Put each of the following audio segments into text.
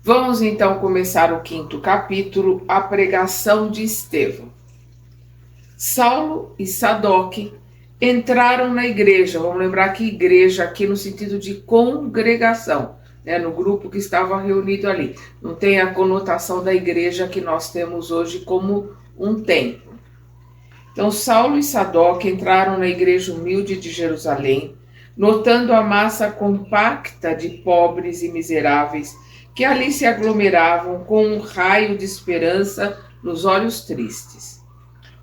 Vamos então começar o 5º capítulo, a pregação de Estevão. Saulo e Sadoque entraram na igreja. Vamos lembrar que igreja aqui no sentido de congregação, né, no grupo que estava reunido ali. Não tem a conotação da igreja que nós temos hoje como um templo. Então Saulo e Sadoque entraram na igreja humilde de Jerusalém, notando a massa compacta de pobres e miseráveis que ali se aglomeravam com um raio de esperança nos olhos tristes.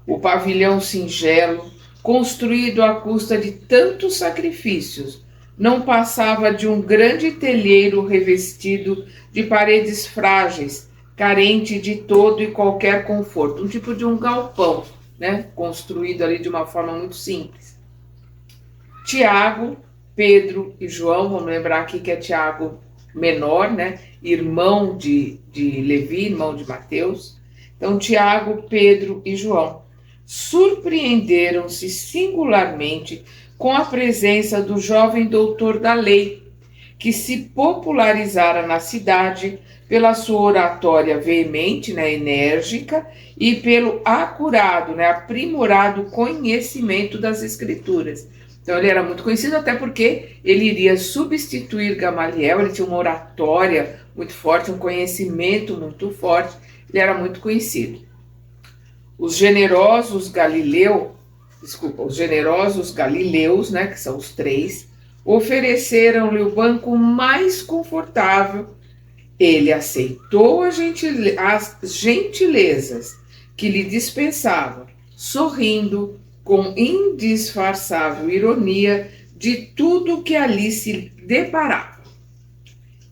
O pavilhão singelo, construído à custa de tantos sacrifícios, não passava de um grande telheiro revestido de paredes frágeis, carente de todo e qualquer conforto, um tipo de um galpão, né, construído ali de uma forma muito simples. Tiago, Pedro e João, vamos lembrar aqui que é Tiago menor, né, irmão de Levi, irmão de Mateus. Então, Tiago, Pedro e João surpreenderam-se singularmente com a presença do jovem doutor da lei, que se popularizara na cidade pela sua oratória veemente, né, enérgica, e pelo acurado, né, aprimorado conhecimento das Escrituras. Então ele era muito conhecido até porque ele iria substituir Gamaliel, ele tinha uma oratória muito forte, um conhecimento muito forte, ele era muito conhecido. Os generosos galileus, né, que são os 3, ofereceram-lhe o banco mais confortável. Ele aceitou as gentilezas que lhe dispensavam, sorrindo com indisfarçável ironia de tudo que ali se deparava.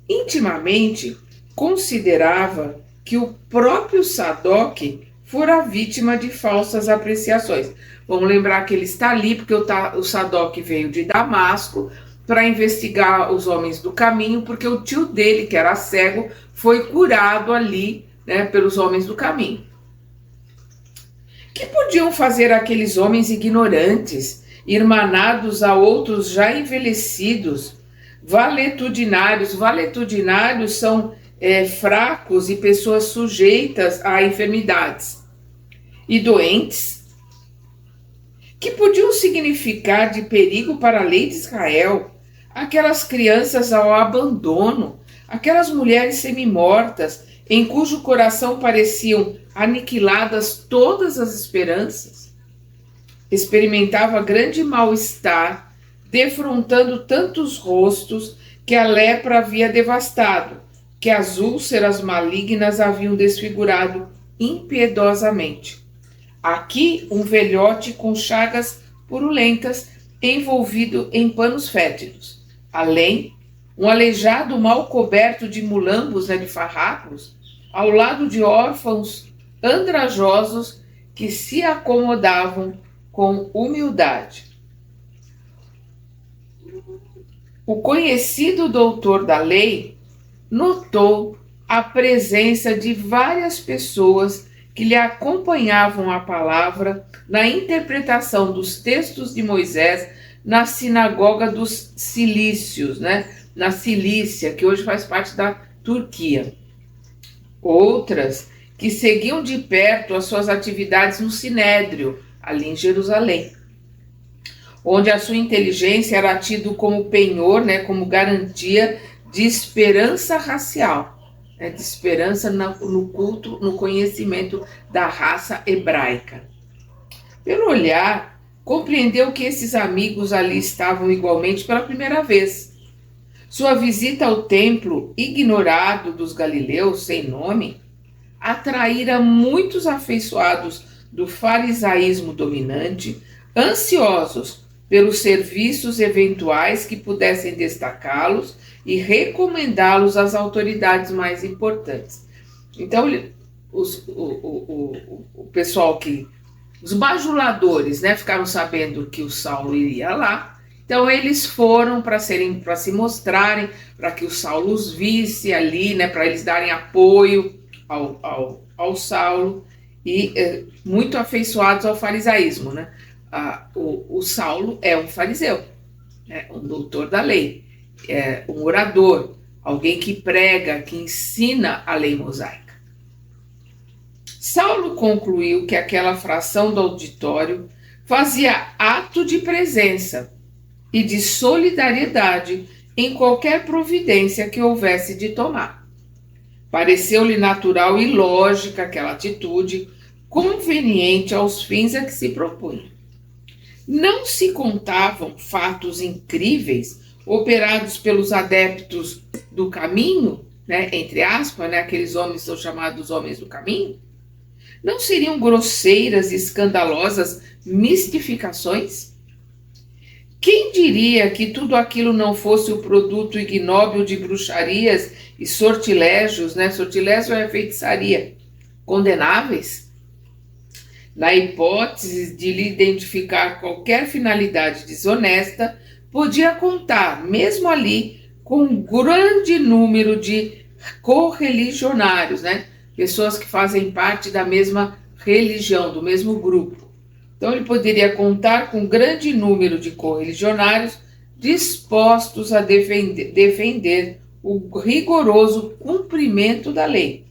Intimamente, considerava que o próprio Sadoque fora vítima de falsas apreciações. Vamos lembrar que ele está ali porque o Sadoque veio de Damasco para investigar os homens do caminho, porque o tio dele, que era cego, foi curado ali, né, pelos homens do caminho. Que podiam fazer aqueles homens ignorantes, irmanados a outros já envelhecidos, valetudinários? Valetudinários são fracos e pessoas sujeitas a enfermidades. E doentes? Que podiam significar de perigo para a lei de Israel? Aquelas crianças ao abandono, aquelas mulheres semi-mortas, em cujo coração pareciam aniquiladas todas as esperanças? Experimentava grande mal-estar, defrontando tantos rostos que a lepra havia devastado, que as úlceras malignas haviam desfigurado impiedosamente. Aqui um velhote com chagas purulentas, envolvido em panos fétidos. Além, um aleijado mal coberto de mulambos, né, de farrapos, ao lado de órfãos andrajosos que se acomodavam com humildade. O conhecido doutor da lei notou a presença de várias pessoas que lhe acompanhavam a palavra na interpretação dos textos de Moisés na sinagoga dos Cilícios, né? Na Cilícia, que hoje faz parte da Turquia. Outras que seguiam de perto as suas atividades no Sinédrio, ali em Jerusalém, onde a sua inteligência era tido como penhor, né, como garantia de esperança racial, né, de esperança no culto, no conhecimento da raça hebraica. Pelo olhar, compreendeu que esses amigos ali estavam igualmente pela primeira vez. Sua visita ao templo, ignorado dos galileus, sem nome, atraíra muitos afeiçoados do farisaísmo dominante, ansiosos pelos serviços eventuais que pudessem destacá-los e recomendá-los às autoridades mais importantes. Então, o pessoal os bajuladores, né, ficaram sabendo que o Saulo iria lá, então eles foram para se mostrarem, para que o Saulo os visse ali, né, para eles darem apoio ao Saulo, e muito afeiçoados ao farisaísmo, né? O Saulo é um fariseu, um doutor da lei, um orador, alguém que prega, que ensina a lei mosaica. Saulo concluiu que aquela fração do auditório fazia ato de presença e de solidariedade em qualquer providência que houvesse de tomar. Pareceu-lhe natural e lógica aquela atitude, conveniente aos fins a que se propunha. Não se contavam fatos incríveis operados pelos adeptos do caminho, né, entre aspas, né, aqueles homens são chamados homens do caminho? Não seriam grosseiras e escandalosas mistificações? Quem diria que tudo aquilo não fosse o produto ignóbil de bruxarias e sortilégios, né? Sortilégio é feitiçaria, condenáveis? Na hipótese de lhe identificar qualquer finalidade desonesta, podia contar, mesmo ali, com um grande número de correligionários, né? Pessoas que fazem parte da mesma religião, do mesmo grupo. Então ele poderia contar com um grande número de correligionários dispostos a defender o rigoroso cumprimento da lei.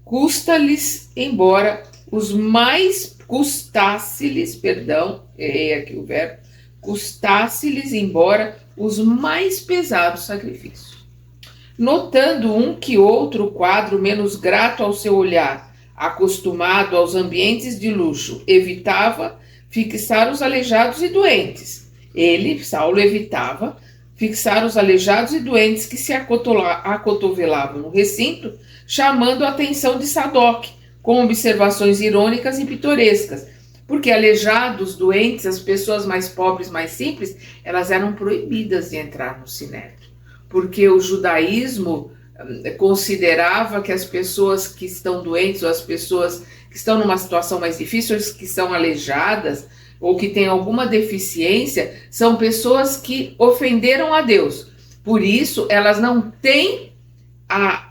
Custa-lhes, embora os mais custasse-lhes, perdão, errei aqui o verbo, custasse-lhes, embora os mais pesados sacrifícios. Notando um que outro quadro menos grato ao seu olhar, acostumado aos ambientes de luxo, evitava fixar os aleijados e doentes. Ele, Saulo, evitava fixar os aleijados e doentes que se acotovelavam no recinto, chamando a atenção de Sadoc, com observações irônicas e pitorescas, porque aleijados, doentes, as pessoas mais pobres, mais simples, elas eram proibidas de entrar no sinédrio, porque o judaísmo considerava que as pessoas que estão doentes ou as pessoas que estão numa situação mais difícil, que são aleijadas ou que têm alguma deficiência, são pessoas que ofenderam a Deus. Por isso, elas não têm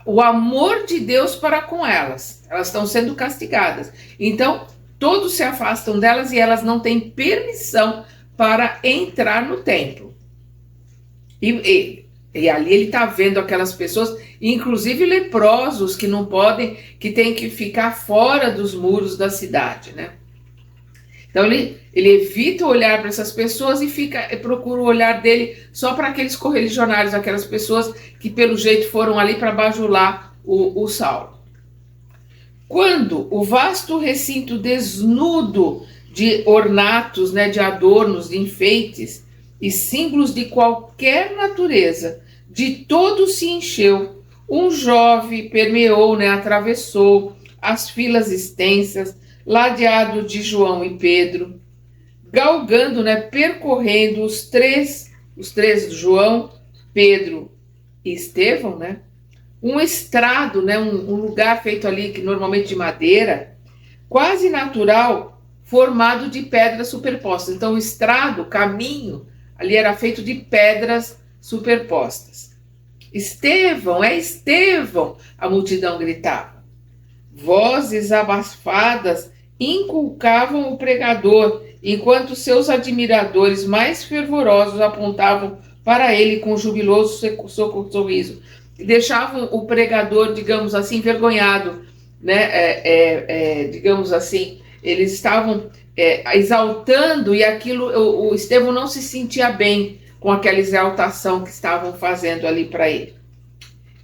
o amor de Deus para com elas. Elas estão sendo castigadas. Então, todos se afastam delas e elas não têm permissão para entrar no templo. E ali ele está vendo aquelas pessoas, inclusive leprosos, que não podem, que têm que ficar fora dos muros da cidade, né? Então ele evita olhar para essas pessoas e procura o olhar dele só para aqueles correligionários, aquelas pessoas que pelo jeito foram ali para bajular o Saulo. Quando o vasto recinto desnudo de ornatos, né, de adornos, de enfeites e símbolos de qualquer natureza, de todo se encheu, um jovem permeou, né, atravessou as filas extensas, ladeado de João e Pedro, galgando, né, percorrendo os três João, Pedro e Estevão, né, um estrado, né, um lugar feito ali, que normalmente de madeira, quase natural, formado de pedras superpostas. Então o estrado, o caminho, ali era feito de pedras superpostas. Estevão, é Estevão, a multidão gritava. Vozes abafadas inculcavam o pregador, enquanto seus admiradores mais fervorosos apontavam para ele com jubiloso sorriso. Deixavam o pregador, digamos assim, envergonhado, né? Digamos assim, eles estavam exaltando e aquilo, o Estevão não se sentia bem com aquela exaltação que estavam fazendo ali para ele.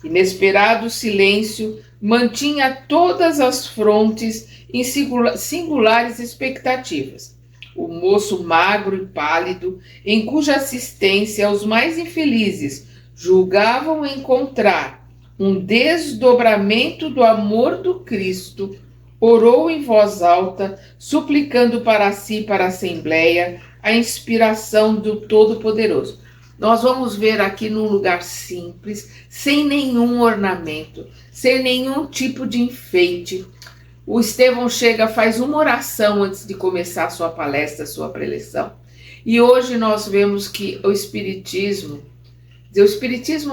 Inesperado silêncio mantinha todas as frontes em singulares expectativas. O moço magro e pálido, em cuja assistência os mais infelizes julgavam encontrar um desdobramento do amor do Cristo, orou em voz alta, suplicando para si e para a Assembleia a inspiração do Todo-Poderoso. Nós vamos ver aqui num lugar simples, sem nenhum ornamento, sem nenhum tipo de enfeite. O Estevão chega, faz uma oração antes de começar a sua palestra, a sua preleção. E hoje nós vemos que o Espiritismo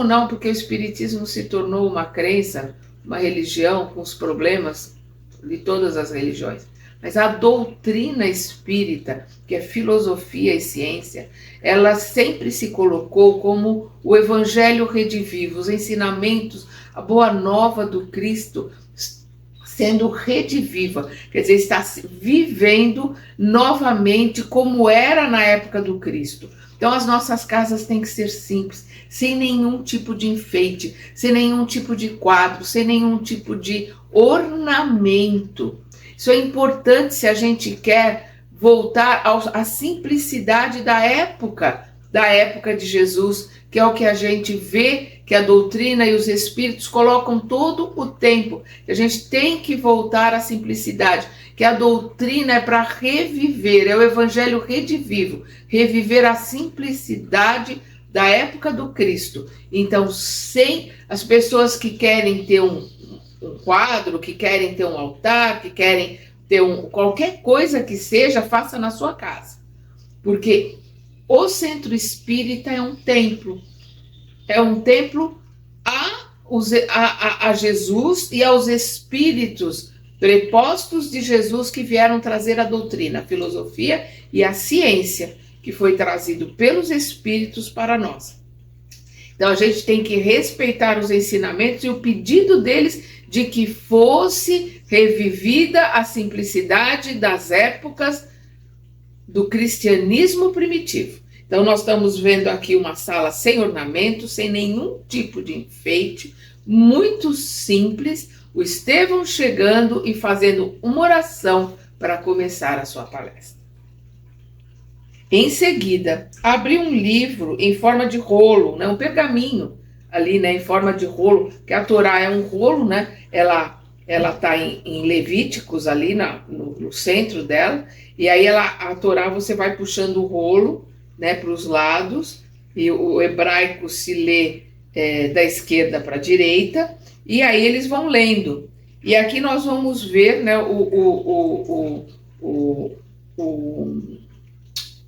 não, porque o Espiritismo se tornou uma crença, uma religião com os problemas de todas as religiões. Mas a doutrina espírita, que é filosofia e ciência, ela sempre se colocou como o evangelho redivivo, os ensinamentos, a boa nova do Cristo sendo rediviva, quer dizer, está vivendo novamente como era na época do Cristo. Então as nossas casas têm que ser simples, sem nenhum tipo de enfeite, sem nenhum tipo de quadro, sem nenhum tipo de ornamento. Isso é importante se a gente quer voltar à simplicidade da época de Jesus, que é o que a gente vê que a doutrina e os espíritos colocam todo o tempo. A gente tem que voltar à simplicidade, que a doutrina é para reviver, é o evangelho redivivo, reviver a simplicidade da época do Cristo. Então, sem as pessoas que querem ter um quadro, que querem ter um altar, que querem ter qualquer coisa que seja, faça na sua casa. Porque o centro espírita é um templo a Jesus e aos espíritos prepostos de Jesus que vieram trazer a doutrina, a filosofia e a ciência, que foi trazido pelos espíritos para nós. Então a gente tem que respeitar os ensinamentos e o pedido deles de que fosse revivida a simplicidade das épocas do cristianismo primitivo. Então nós estamos vendo aqui uma sala sem ornamento, sem nenhum tipo de enfeite, muito simples, o Estevão chegando e fazendo uma oração para começar a sua palestra. Em seguida, abri um livro em forma de rolo, né, um pergaminho ali, né, em forma de rolo, que a Torá é um rolo, né, ela está em Levíticos ali no centro dela, e aí a Torá você vai puxando o rolo, né, para os lados, e o hebraico se lê da esquerda para a direita, e aí eles vão lendo. E aqui nós vamos ver, né, o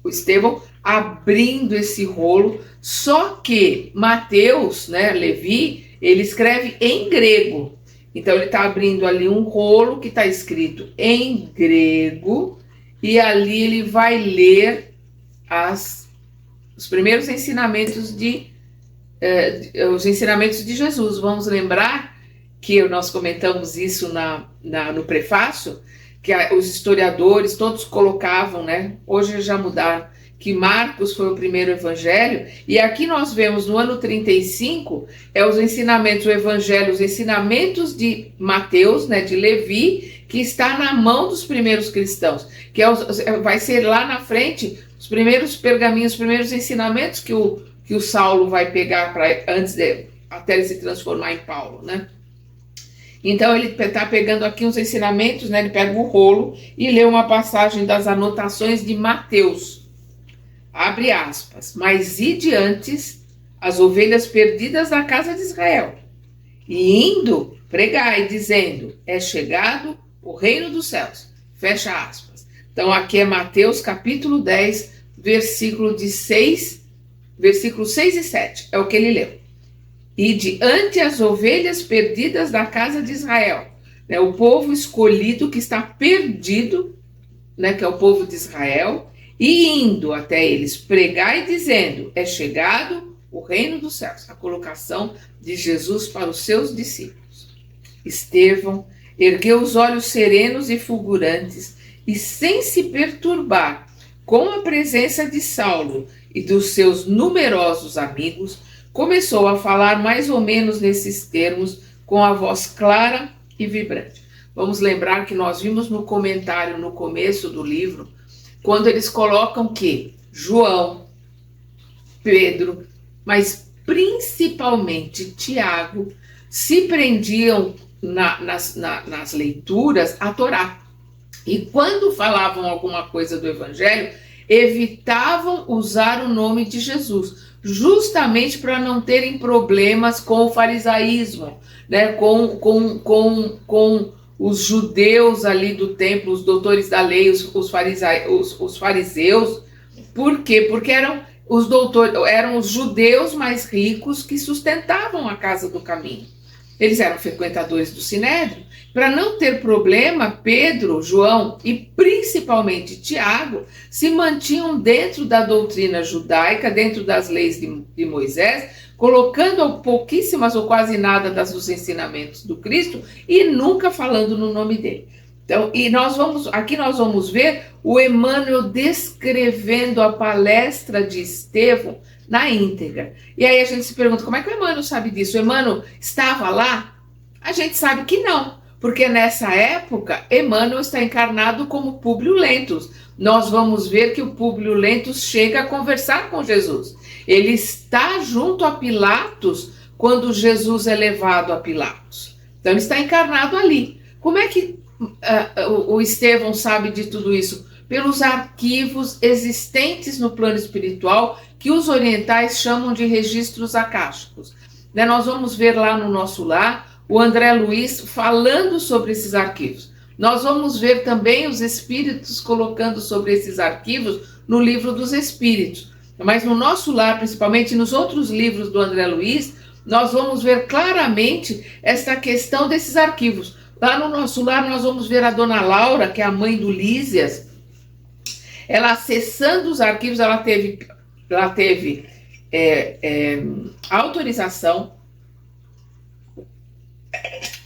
Estevão abrindo esse rolo, só que Mateus, né, Levi, ele escreve em grego. Então ele está abrindo ali um rolo que está escrito em grego, e ali ele vai ler os primeiros ensinamentos os ensinamentos de Jesus. Vamos lembrar que nós comentamos isso no prefácio, que os historiadores todos colocavam, né? Hoje já mudaram, que Marcos foi o primeiro evangelho, e aqui nós vemos no ano 35, os ensinamentos, o evangelho, os ensinamentos de Mateus, né, de Levi, que está na mão dos primeiros cristãos, que vai ser lá na frente os primeiros pergaminhos, os primeiros ensinamentos que o Saulo vai pegar até ele se transformar em Paulo, né? Então ele está pegando aqui uns ensinamentos, né? Ele pega o rolo e lê uma passagem das anotações de Mateus. Abre aspas. Mas ide antes as ovelhas perdidas da casa de Israel, e indo pregai, dizendo, é chegado o reino dos céus. Fecha aspas. Então aqui é Mateus capítulo 10, versículos 6 e 7. É o que ele leu. E diante as ovelhas perdidas da casa de Israel, né, o povo escolhido que está perdido, né, que é o povo de Israel, e indo até eles pregai dizendo, é chegado o reino dos céus. A colocação de Jesus para os seus discípulos. Estevão ergueu os olhos serenos e fulgurantes e, sem se perturbar com a presença de Saulo e dos seus numerosos amigos, começou a falar mais ou menos nesses termos, com a voz clara e vibrante. Vamos lembrar que nós vimos no comentário no começo do livro, quando eles colocam que João, Pedro, mas principalmente Tiago, se prendiam nas leituras à Torá. E quando falavam alguma coisa do Evangelho, evitavam usar o nome de Jesus, justamente para não terem problemas com o farisaísmo, né? com os judeus ali do templo, os doutores da lei, os fariseus. Por quê? Porque eram os judeus mais ricos que sustentavam a casa do caminho. Eles eram frequentadores do Sinédrio. Para não ter problema, Pedro, João e principalmente Tiago se mantinham dentro da doutrina judaica, dentro das leis de Moisés, colocando pouquíssimas ou quase nada dos ensinamentos do Cristo e nunca falando no nome dele. Então, aqui nós vamos ver o Emmanuel descrevendo a palestra de Estevão na íntegra. E aí a gente se pergunta, como é que o Emmanuel sabe disso? O Emmanuel estava lá? A gente sabe que não, porque nessa época Emmanuel está encarnado como Públio Lentulus. Nós vamos ver que o Públio Lentulus chega a conversar com Jesus. Ele está junto a Pilatos quando Jesus é levado a Pilatos. Então ele está encarnado ali. Como é que o Estevão sabe de tudo isso? Pelos arquivos existentes no plano espiritual, que os orientais chamam de registros acásticos. Nós vamos ver lá no Nosso Lar o André Luiz falando sobre esses arquivos. Nós vamos ver também os espíritos colocando sobre esses arquivos no Livro dos Espíritos. Mas no Nosso Lar, principalmente nos outros livros do André Luiz, nós vamos ver claramente essa questão desses arquivos. Lá no Nosso Lar nós vamos ver a Dona Laura, que é a mãe do Lísias, ela acessando os arquivos, ela teve autorização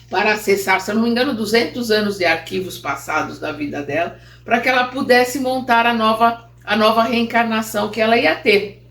para acessar, se eu não me engano, 200 anos de arquivos passados da vida dela, para que ela pudesse montar a nova reencarnação que ela ia ter.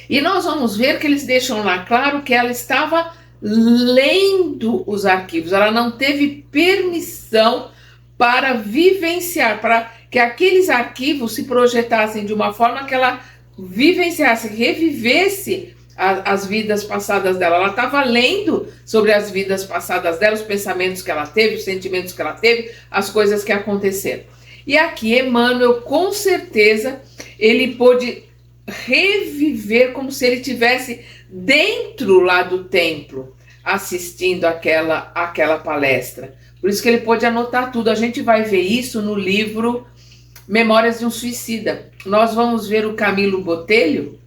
E nós vamos ver que eles deixam lá claro que ela estava lendo os arquivos, ela não teve permissão para vivenciar, para que aqueles arquivos se projetassem de uma forma que ela vivenciasse, revivesse as vidas passadas dela. Ela estava lendo sobre as vidas passadas dela, os pensamentos que ela teve, os sentimentos que ela teve, as coisas que aconteceram. E aqui Emmanuel, com certeza, ele pôde reviver como se ele estivesse dentro lá do templo, assistindo aquela palestra. Por isso que ele pôde anotar tudo. A gente vai ver isso no livro Memórias de um Suicida. Nós vamos ver o Camilo Botelho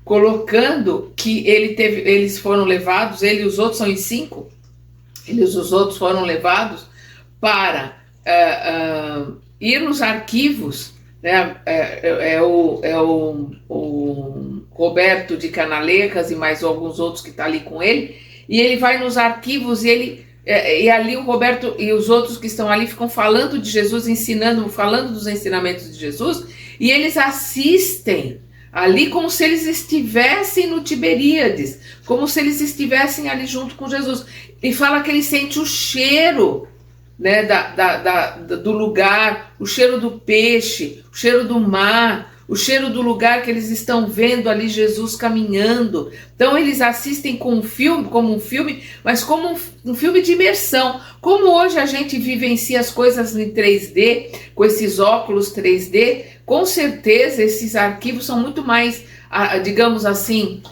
colocando que eles foram levados, ele e os outros, são em 5, eles e os outros foram levados para ir nos arquivos, né? O Roberto de Canalecas e mais alguns outros que estão ali com ele, e ele vai nos arquivos e ali o Roberto e os outros que estão ali ficam falando de Jesus, falando dos ensinamentos de Jesus, e eles assistem ali como se eles estivessem no Tiberíades, como se eles estivessem ali junto com Jesus. E fala que ele sente o cheiro, né, do lugar, o cheiro do peixe, o cheiro do mar, o cheiro do lugar que eles estão vendo ali Jesus caminhando. Então eles assistem como um filme, mas como um filme de imersão. Como hoje a gente vivencia as coisas em 3D, com esses óculos 3D, com certeza esses arquivos são muito mais, digamos assim,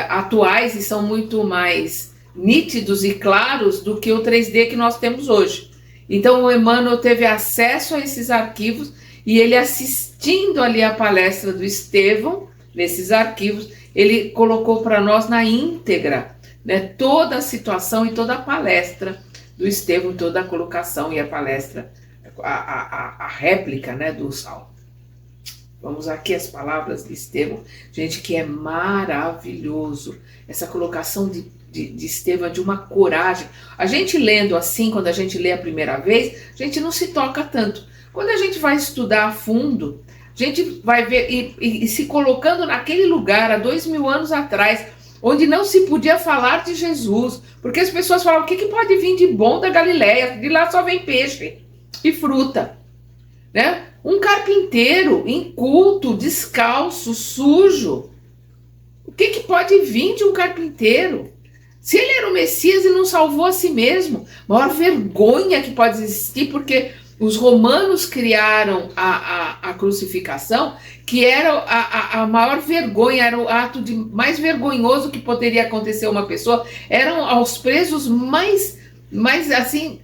atuais e são muito mais nítidos e claros do que o 3D que nós temos hoje. Então o Emmanuel teve acesso a esses arquivos e ele, assistindo ali a palestra do Estevão, nesses arquivos, ele colocou para nós na íntegra, né, toda a situação e toda a palestra do Estevão, toda a colocação e a palestra, a réplica, né, do Salmo. Vamos aqui as palavras de Estevão, gente, que é maravilhoso, essa colocação de Estevão, de uma coragem. A gente lendo assim, quando a gente lê a primeira vez, a gente não se toca tanto. Quando a gente vai estudar a fundo, a gente vai ver e se colocando naquele lugar há 2000 anos atrás, onde não se podia falar de Jesus, porque as pessoas falavam, o que pode vir de bom da Galileia? De lá só vem peixe e fruta, né? Um carpinteiro inculto, descalço, sujo, o que pode vir de um carpinteiro? Se ele era o Messias e não salvou a si mesmo, maior vergonha que pode existir, porque os romanos criaram a crucificação, que era a maior vergonha, era o ato mais vergonhoso que poderia acontecer a uma pessoa. Eram aos presos mais assim,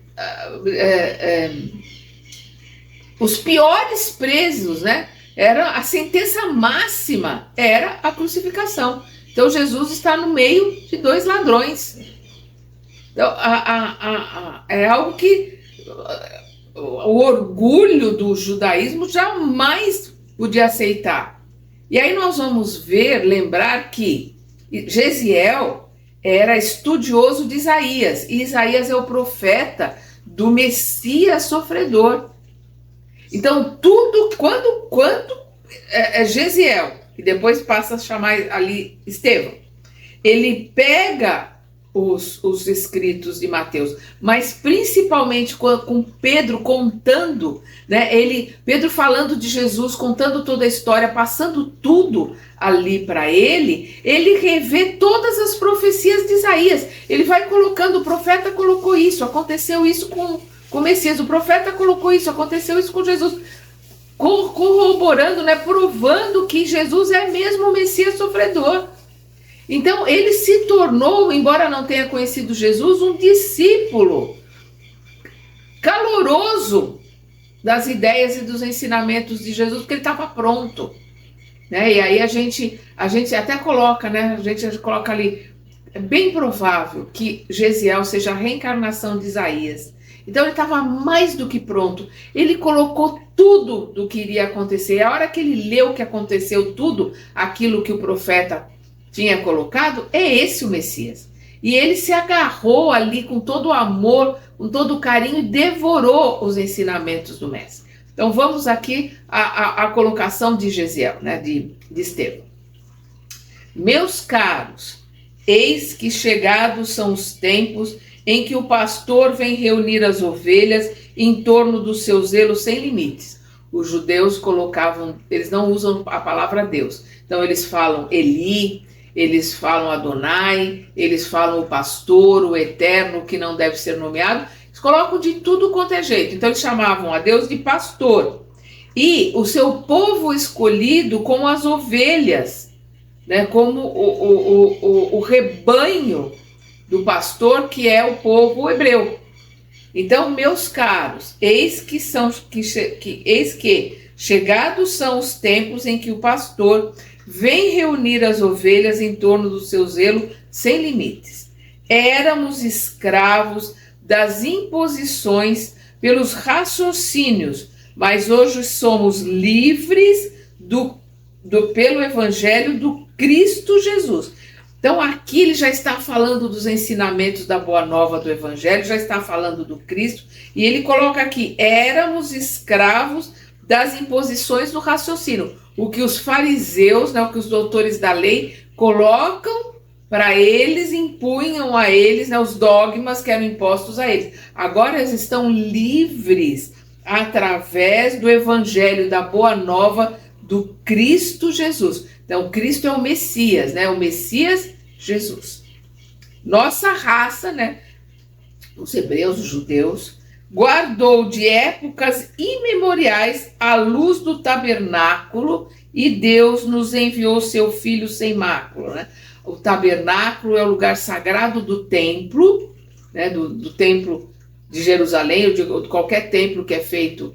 os piores presos, né? Era a sentença máxima, era a crucificação. Então Jesus está no meio de 2 ladrões. Então, é algo que o orgulho do judaísmo jamais podia aceitar. E aí nós vamos lembrar que Gesiel era estudioso de Isaías, e Isaías é o profeta do Messias sofredor. Então, tudo, quando Gesiel, que depois passa a chamar ali Estevão, ele pega os escritos de Mateus, mas principalmente com Pedro contando, né? Pedro falando de Jesus, contando toda a história, passando tudo ali para ele revê todas as profecias de Isaías. Ele vai colocando, o profeta colocou isso, aconteceu isso com o Messias, o profeta colocou isso, aconteceu isso com Jesus, corroborando, né? Provando que Jesus é mesmo o Messias sofredor. Então, ele se tornou, embora não tenha conhecido Jesus, um discípulo caloroso das ideias e dos ensinamentos de Jesus, porque ele estava pronto. Né? E aí a gente até coloca, né? A gente coloca ali, é bem provável que Gesiel seja a reencarnação de Isaías. Então, ele estava mais do que pronto. Ele colocou tudo do que iria acontecer. A hora que ele leu que aconteceu tudo, aquilo que o profeta tinha colocado, é esse o Messias. E ele se agarrou ali com todo o amor, com todo o carinho e devorou os ensinamentos do Mestre. Então vamos aqui à colocação de Gesiel, né, de Estevão. Meus caros, eis que chegados são os tempos em que o pastor vem reunir as ovelhas em torno do seu zelo sem limites. Os judeus colocavam, eles não usam a palavra Deus, então eles falam Eli, eles falam Adonai, eles falam o pastor, o eterno, que não deve ser nomeado, eles colocam de tudo quanto é jeito. Então eles chamavam a Deus de pastor. E o seu povo escolhido como as ovelhas, né, como o rebanho do pastor, que é o povo hebreu. Então, meus caros, eis que chegados são os tempos em que o pastor vem reunir as ovelhas em torno do seu zelo sem limites. Éramos escravos das imposições pelos raciocínios, mas hoje somos livres pelo evangelho do Cristo Jesus. Então aqui ele já está falando dos ensinamentos da Boa Nova do Evangelho, já está falando do Cristo, e ele coloca aqui, éramos escravos das imposições do raciocínio. O que os fariseus, né, o que os doutores da lei colocam para eles, impunham a eles, né, os dogmas que eram impostos a eles. Agora eles estão livres através do Evangelho da Boa Nova do Cristo Jesus. Então, Cristo é o Messias, né? O Messias Jesus. Nossa raça, né? Os hebreus, os judeus, guardou de épocas imemoriais a luz do tabernáculo e Deus nos enviou seu Filho sem mácula. Né? O tabernáculo é o lugar sagrado do templo, né? do templo de Jerusalém, ou de qualquer templo que é feito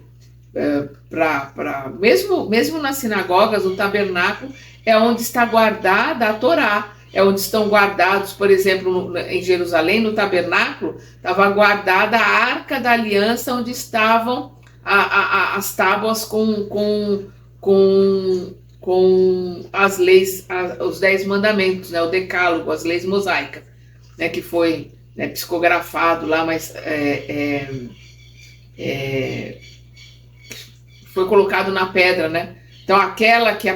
mesmo nas sinagogas, o tabernáculo é onde está guardada a Torá, é onde estão guardados, por exemplo, em Jerusalém, no tabernáculo, estava guardada a Arca da Aliança, onde estavam as tábuas com as leis, os 10 mandamentos, né, o decálogo, as leis mosaicas, né, que foi, né, psicografado lá, mas foi colocado na pedra, né? Então aquela que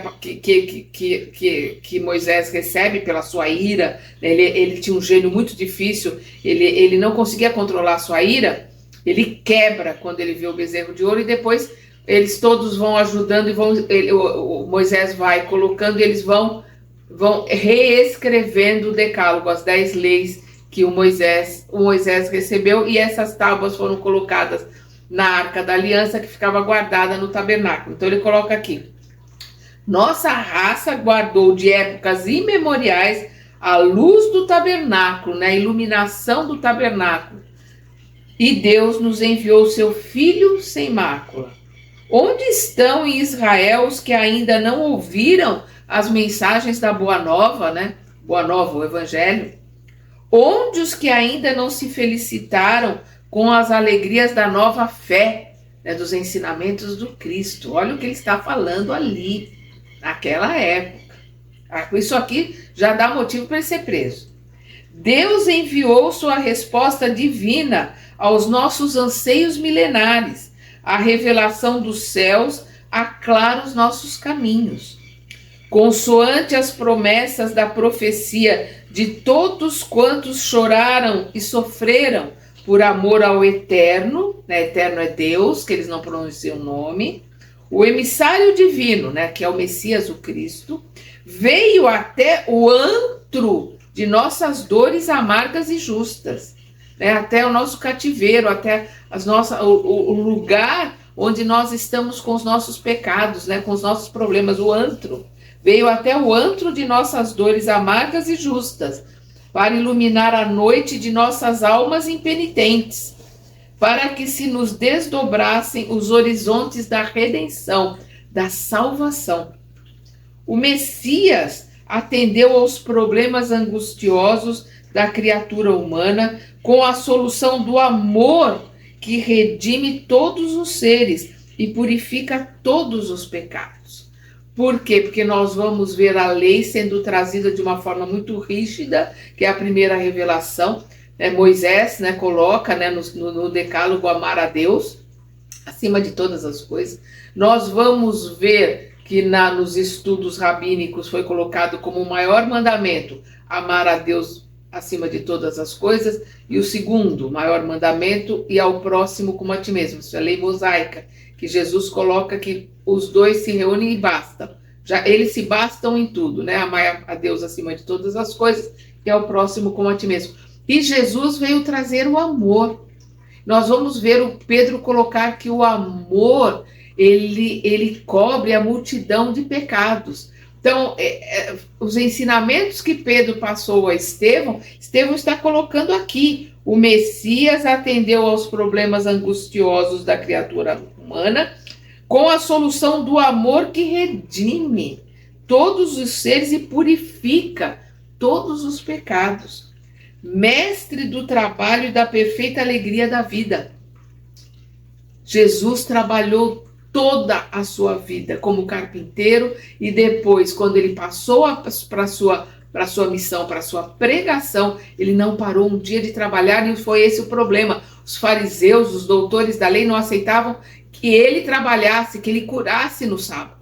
Moisés recebe pela sua ira, ele tinha um gênio muito difícil, ele não conseguia controlar a sua ira, ele quebra quando ele vê o bezerro de ouro, e depois eles todos vão ajudando, e o Moisés vai colocando, e eles vão reescrevendo o decálogo, as 10 leis que o Moisés recebeu, e essas tábuas foram colocadas na Arca da Aliança, que ficava guardada no tabernáculo. Então ele coloca aqui, nossa raça guardou de épocas imemoriais a luz do tabernáculo, né, a iluminação do tabernáculo, e Deus nos enviou seu Filho sem mácula. Onde estão em Israel os que ainda não ouviram as mensagens da Boa Nova, né? Boa Nova, o Evangelho. Onde os que ainda não se felicitaram com as alegrias da nova fé, né, dos ensinamentos do Cristo? Olha o que ele está falando ali, naquela época. Isso aqui já dá motivo para ele ser preso. Deus enviou sua resposta divina aos nossos anseios milenares. A revelação dos céus aclara os nossos caminhos. Consoante as promessas da profecia de todos quantos choraram e sofreram por amor ao Eterno, né? Eterno é Deus, que eles não pronunciam o nome, o emissário divino, né? Que é o Messias, o Cristo, veio até o antro de nossas dores amargas e justas, né? Até o nosso cativeiro, até o lugar onde nós estamos com os nossos pecados, né? Com os nossos problemas, o antro. Veio até o antro de nossas dores amargas e justas, para iluminar a noite de nossas almas impenitentes, para que se nos desdobrassem os horizontes da redenção, da salvação. O Messias atendeu aos problemas angustiosos da criatura humana com a solução do amor que redime todos os seres e purifica todos os pecados. Por quê? Porque nós vamos ver a lei sendo trazida de uma forma muito rígida, que é a primeira revelação. Moisés, né, coloca, né, no decálogo amar a Deus acima de todas as coisas. Nós vamos ver que nos estudos rabínicos foi colocado como o maior mandamento amar a Deus acima de todas as coisas, e o segundo maior mandamento, e ao próximo como a ti mesmo. Isso é a lei mosaica, que Jesus coloca que os dois se reúnem e bastam. Eles se bastam em tudo, né? Amar a Deus acima de todas as coisas e ao próximo como a ti mesmo. E Jesus veio trazer o amor. Nós vamos ver o Pedro colocar que o amor, ele cobre a multidão de pecados. Então, os ensinamentos que Pedro passou a Estevão está colocando aqui. O Messias atendeu aos problemas angustiosos da criatura humana com a solução do amor que redime todos os seres e purifica todos os pecados. Mestre do trabalho e da perfeita alegria da vida. Jesus trabalhou toda a sua vida como carpinteiro e depois, quando ele passou para a sua missão, para a sua pregação, ele não parou um dia de trabalhar, e foi esse o problema. Os fariseus, os doutores da lei não aceitavam que ele trabalhasse, que ele curasse no sábado.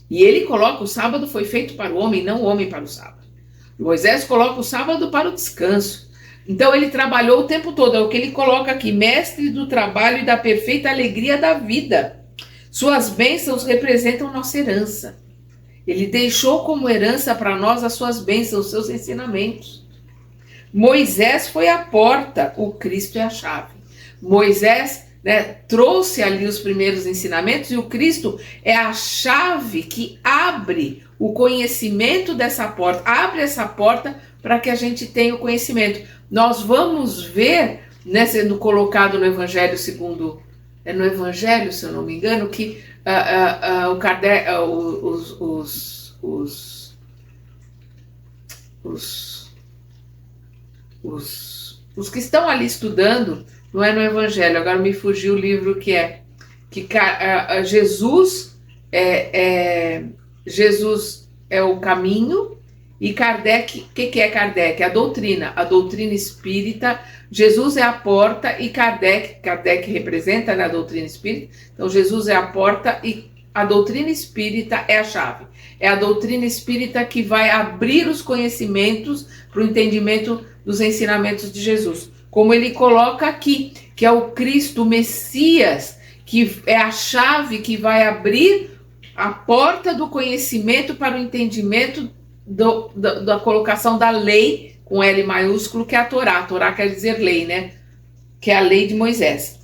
E ele coloca: o sábado foi feito para o homem, não o homem para o sábado. Moisés coloca o sábado para o descanso. Então ele trabalhou o tempo todo, é o que ele coloca aqui: mestre do trabalho e da perfeita alegria da vida. Suas bênçãos representam nossa herança. Ele deixou como herança para nós as suas bênçãos, os seus ensinamentos. Moisés foi a porta, o Cristo é a chave. Moisés, né, trouxe ali os primeiros ensinamentos, e o Cristo é a chave que abre o conhecimento dessa porta, abre essa porta para que a gente tenha o conhecimento. Nós vamos ver, né, sendo colocado no Evangelho segundo, no Evangelho, se eu não me engano, que o Kardec, os que estão ali estudando, não é no Evangelho, agora me fugiu o livro que Jesus é o caminho, e Kardec, o que é Kardec? A doutrina espírita. Jesus é a porta e Kardec representa, né, a doutrina espírita. Então Jesus é a porta e a doutrina espírita é a chave. É a doutrina espírita que vai abrir os conhecimentos para o entendimento dos ensinamentos de Jesus. Como ele coloca aqui, que é o Cristo, o Messias, que é a chave que vai abrir a porta do conhecimento para o entendimento da colocação da lei, com L maiúsculo, que é a Torá. A Torá quer dizer lei, né? Que é a lei de Moisés.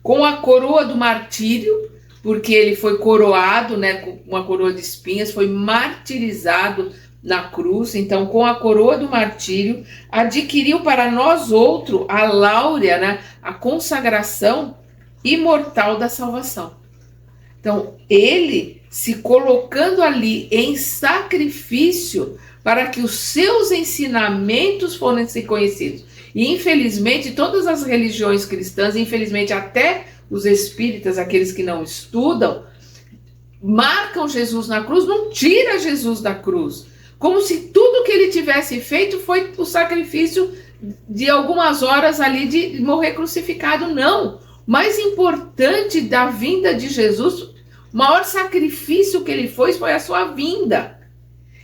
Com a coroa do martírio, porque ele foi coroado, né, com uma coroa de espinhas, foi martirizado na cruz. Então, com a coroa do martírio, adquiriu para nós outro a láurea, né, a consagração imortal da salvação. Então, ele se colocando ali em sacrifício para que os seus ensinamentos fossem conhecidos. E infelizmente todas as religiões cristãs, infelizmente até os espíritas, aqueles que não estudam, marcam Jesus na cruz, não tira Jesus da cruz, como se tudo que ele tivesse feito foi o sacrifício de algumas horas ali de morrer crucificado. Não, o mais importante da vinda de Jesus, o maior sacrifício que ele foi a sua vinda.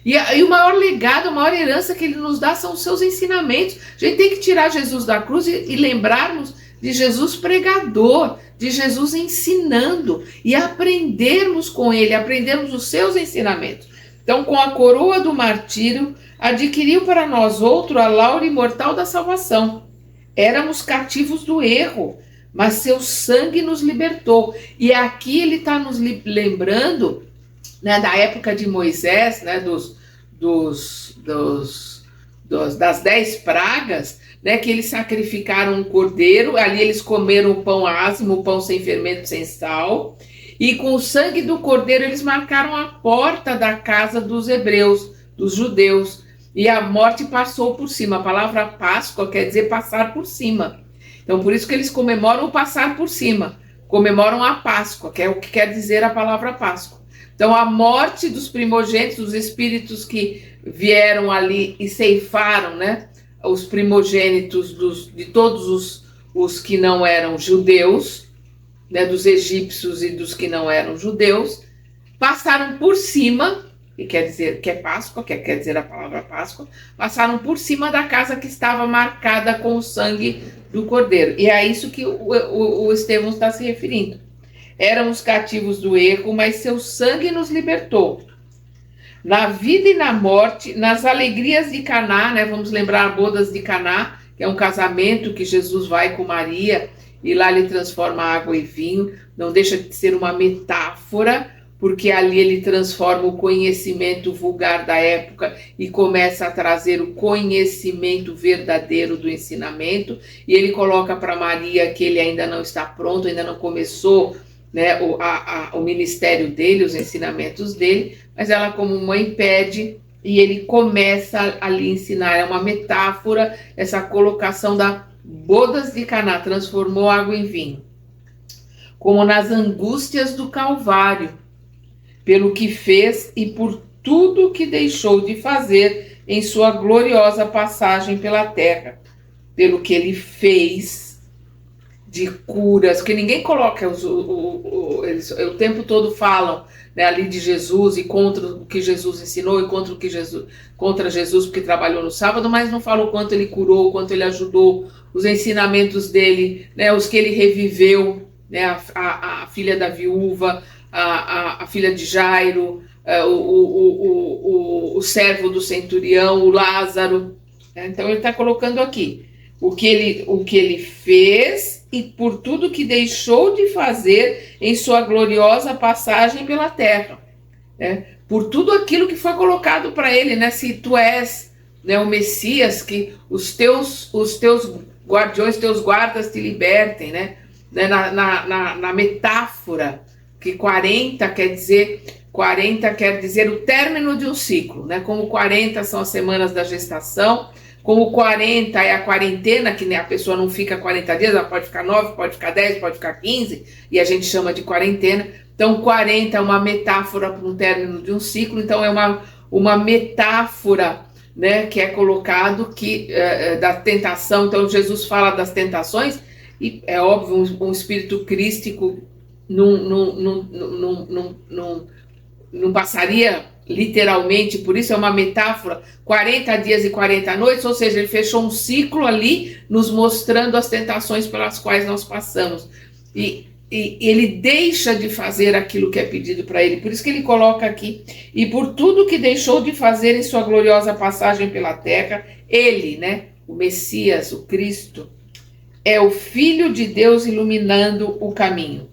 E o maior legado, a maior herança que ele nos dá são os seus ensinamentos. A gente tem que tirar Jesus da cruz e lembrarmos de Jesus pregador, de Jesus ensinando e aprendermos com ele, aprendermos os seus ensinamentos. Então, com a coroa do martírio, adquiriu para nós outro a laura imortal da salvação. Éramos cativos do erro, mas seu sangue nos libertou. E aqui ele está nos lembrando, né, da época de Moisés, né, das 10 pragas, né, que eles sacrificaram um cordeiro, ali eles comeram o pão ázimo, o pão sem fermento, sem sal, e com o sangue do cordeiro eles marcaram a porta da casa dos hebreus, dos judeus, e a morte passou por cima. A palavra Páscoa quer dizer passar por cima. Então por isso que eles comemoram o passar por cima, comemoram a Páscoa, que é o que quer dizer a palavra Páscoa. Então a morte dos primogênitos, dos espíritos que vieram ali e ceifaram, né, os primogênitos de todos os que não eram judeus, né, dos egípcios e dos que não eram judeus, passaram por cima, que quer dizer que é Páscoa, que quer dizer a palavra Páscoa, passaram por cima da casa que estava marcada com o sangue do cordeiro. E é isso que o Estevão está se referindo. Éramos cativos do erro, mas seu sangue nos libertou. Na vida e na morte, nas alegrias de Caná, né? Vamos lembrar bodas de Caná, que é um casamento que Jesus vai com Maria e lá ele transforma água em vinho. Não deixa de ser uma metáfora, porque ali ele transforma o conhecimento vulgar da época e começa a trazer o conhecimento verdadeiro do ensinamento. E ele coloca para Maria que ele ainda não está pronto, ainda não começou, né, o ministério dele, os ensinamentos dele, mas ela como mãe pede e ele começa ali a ensinar. É uma metáfora, essa colocação da bodas de Caná, transformou água em vinho. Como nas angústias do Calvário, pelo que fez e por tudo que deixou de fazer em sua gloriosa passagem pela terra, pelo que ele fez de curas, que ninguém coloca, eles o tempo todo falam, né, ali de Jesus e contra o que Jesus ensinou e contra Jesus porque trabalhou no sábado, mas não falam o quanto ele curou, o quanto ele ajudou, os ensinamentos dele, né, os que ele reviveu, né, a filha da viúva, a filha de Jairo, o servo do centurião, o Lázaro. Então ele está colocando aqui o que ele fez e por tudo que deixou de fazer em sua gloriosa passagem pela terra, né? Por tudo aquilo que foi colocado para ele, né? Se tu és, né, o Messias, que os teus guardiões, teus guardas te libertem, né? Na metáfora que 40 quer dizer o término de um ciclo, né? Como 40 são as semanas da gestação, como 40 é a quarentena, que a pessoa não fica 40 dias, ela pode ficar 9, pode ficar 10, pode ficar 15, e a gente chama de quarentena. Então 40 é uma metáfora para um término de um ciclo, então é uma metáfora, né, que é colocado da tentação. Então Jesus fala das tentações, e é óbvio, um espírito crístico não passaria literalmente, por isso é uma metáfora, 40 dias e 40 noites, ou seja, ele fechou um ciclo ali, nos mostrando as tentações pelas quais nós passamos, e ele deixa de fazer aquilo que é pedido para ele, por isso que ele coloca aqui, e por tudo que deixou de fazer em sua gloriosa passagem pela terra, ele, né, o Messias, o Cristo, é o Filho de Deus iluminando o caminho.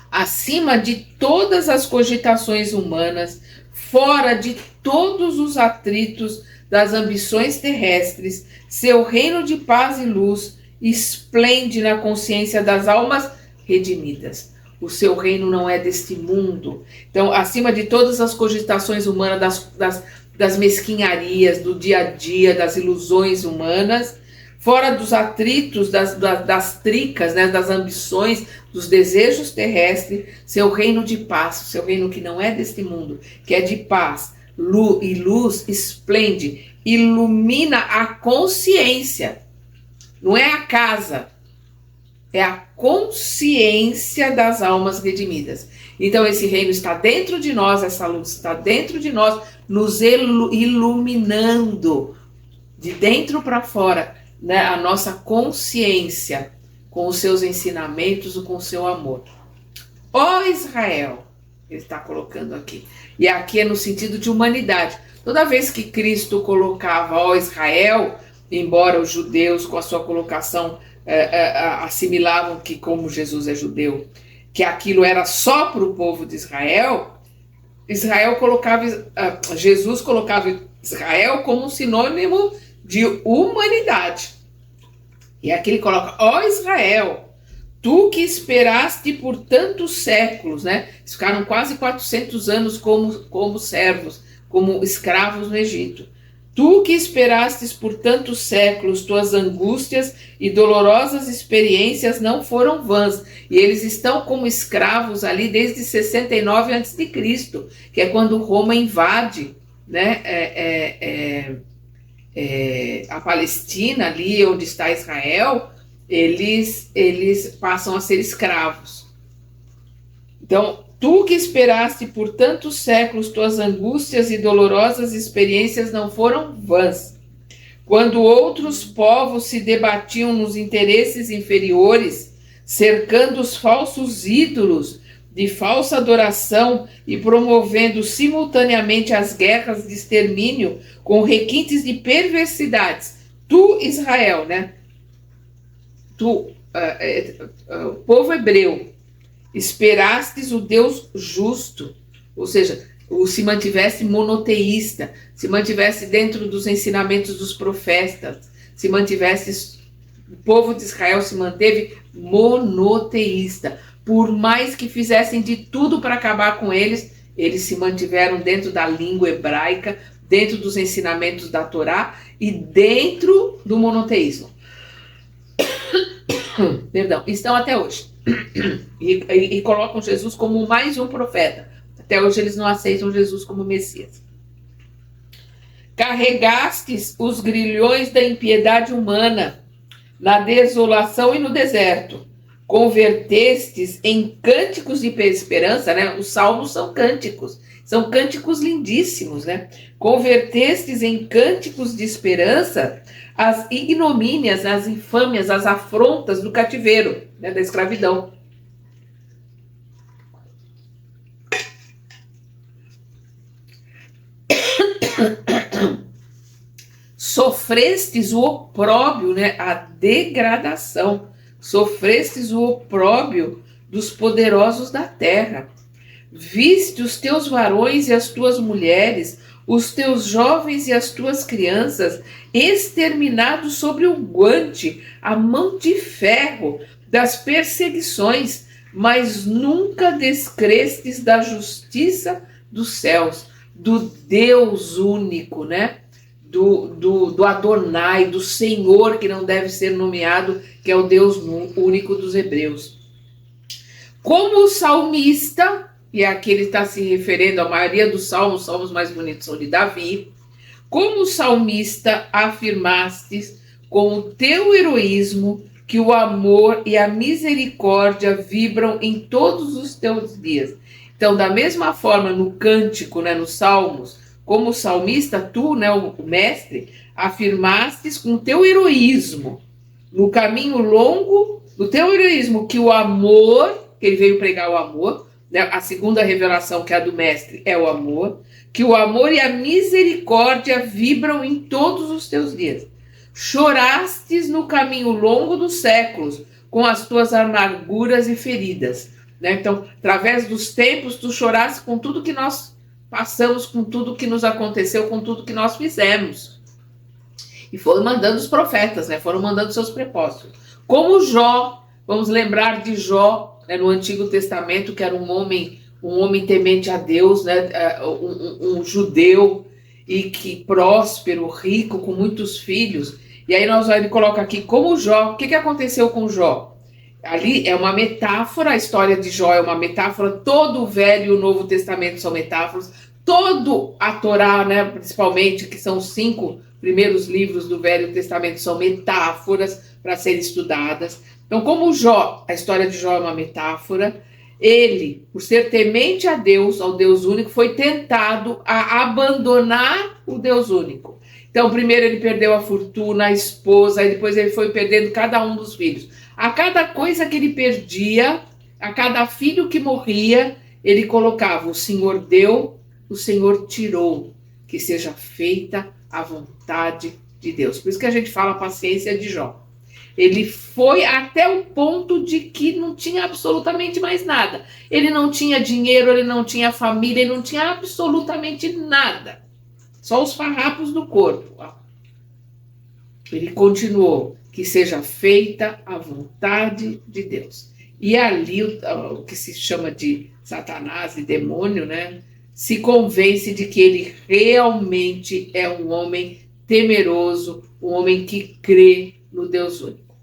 Acima de todas as cogitações humanas, fora de todos os atritos das ambições terrestres, seu reino de paz e luz esplende na consciência das almas redimidas. O seu reino não é deste mundo. Então, acima de todas as cogitações humanas, das mesquinharias, do dia a dia, das ilusões humanas, fora dos atritos, das tricas, né, das ambições, dos desejos terrestres, seu reino de paz, seu reino que não é deste mundo, que é de paz, luz esplende, ilumina a consciência. Não é a casa, é a consciência das almas redimidas. Então esse reino está dentro de nós, essa luz está dentro de nós, nos iluminando de dentro para fora, né, a nossa consciência com os seus ensinamentos, com o seu amor. Ó Israel, ele está colocando aqui. E aqui é no sentido de humanidade. Toda vez que Cristo colocava ó Israel, embora os judeus com a sua colocação assimilavam que como Jesus é judeu, que aquilo era só para o povo de Israel, Jesus colocava Israel como um sinônimo de humanidade. E aqui ele coloca, ó Israel, tu que esperaste por tantos séculos, né? Ficaram quase 400 anos como servos, como escravos no Egito. Tu que esperastes por tantos séculos, tuas angústias e dolorosas experiências não foram vãs. E eles estão como escravos ali desde 69 a.C., que é quando Roma invade, né, a Palestina, ali onde está Israel, eles passam a ser escravos. Então, tu que esperaste por tantos séculos, tuas angústias e dolorosas experiências não foram vãs. Quando outros povos se debatiam nos interesses inferiores, cercando os falsos ídolos de falsa adoração e promovendo simultaneamente as guerras de extermínio com requintes de perversidades, tu, Israel, né? Tu, o povo hebreu, esperastes o Deus justo, ou seja, se mantivesse monoteísta, se mantivesse dentro dos ensinamentos dos profetas, se mantivesse, o povo de Israel se manteve monoteísta. Por mais que fizessem de tudo para acabar com eles, eles se mantiveram dentro da língua hebraica, dentro dos ensinamentos da Torá e dentro do monoteísmo. Perdão, estão até hoje. E colocam Jesus como mais um profeta. Até hoje eles não aceitam Jesus como Messias. Carregastes os grilhões da impiedade humana na desolação e no deserto. Convertestes em cânticos de esperança, né? Os salmos são cânticos lindíssimos, né? Convertestes em cânticos de esperança as ignomínias, as infâmias, as afrontas do cativeiro, né, da escravidão. Sofrestes o opróbio, né, a degradação. Sofrestes o opróbio dos poderosos da terra. Viste os teus varões e as tuas mulheres, os teus jovens e as tuas crianças, exterminados sobre o guante, a mão de ferro das perseguições, mas nunca descrestes da justiça dos céus, do Deus único, né? Do Adonai, do Senhor, que não deve ser nomeado, que é o Deus único dos hebreus. Como o salmista, e aqui ele está se referindo à maioria dos salmos, os salmos mais bonitos são de Davi, como o salmista afirmastes com o teu heroísmo que o amor e a misericórdia vibram em todos os teus dias. Então, da mesma forma, no cântico, né, nos salmos, como salmista, tu, né, o mestre, afirmastes com teu heroísmo, no caminho longo, no teu heroísmo, que o amor, que ele veio pregar o amor, né, a segunda revelação, que é a do mestre, é o amor, que o amor e a misericórdia vibram em todos os teus dias. Chorastes no caminho longo dos séculos, com as tuas amarguras e feridas. Né? Então, através dos tempos, tu choraste com tudo que nós passamos, com tudo que nos aconteceu, com tudo que nós fizemos. E foram mandando os profetas, né? Foram mandando seus propósitos. Como Jó, vamos lembrar de Jó, né, no Antigo Testamento, que era um homem temente a Deus, né? Um judeu, e que próspero, rico, com muitos filhos. E aí ele coloca aqui como Jó. O que aconteceu com Jó? Ali é uma metáfora, a história de Jó é uma metáfora, todo o Velho e o Novo Testamento são metáforas, todo a Torá, né, principalmente, que são os 5 primeiros livros do Velho Testamento, são metáforas para serem estudadas. Então, como Jó, a história de Jó é uma metáfora, ele, por ser temente a Deus, ao Deus único, foi tentado a abandonar o Deus único. Então, primeiro ele perdeu a fortuna, a esposa, e depois ele foi perdendo cada um dos filhos. A cada coisa que ele perdia, a cada filho que morria, ele colocava: o Senhor deu, o Senhor tirou, que seja feita a vontade de Deus. Por isso que a gente fala a paciência de Jó. Ele foi até o ponto de que não tinha absolutamente mais nada. Ele não tinha dinheiro, ele não tinha família, ele não tinha absolutamente nada. Só os farrapos do corpo. Ele continuou: que seja feita a vontade de Deus. E ali o que se chama de Satanás e demônio, né, se convence de que ele realmente é um homem temeroso, um homem que crê no Deus único.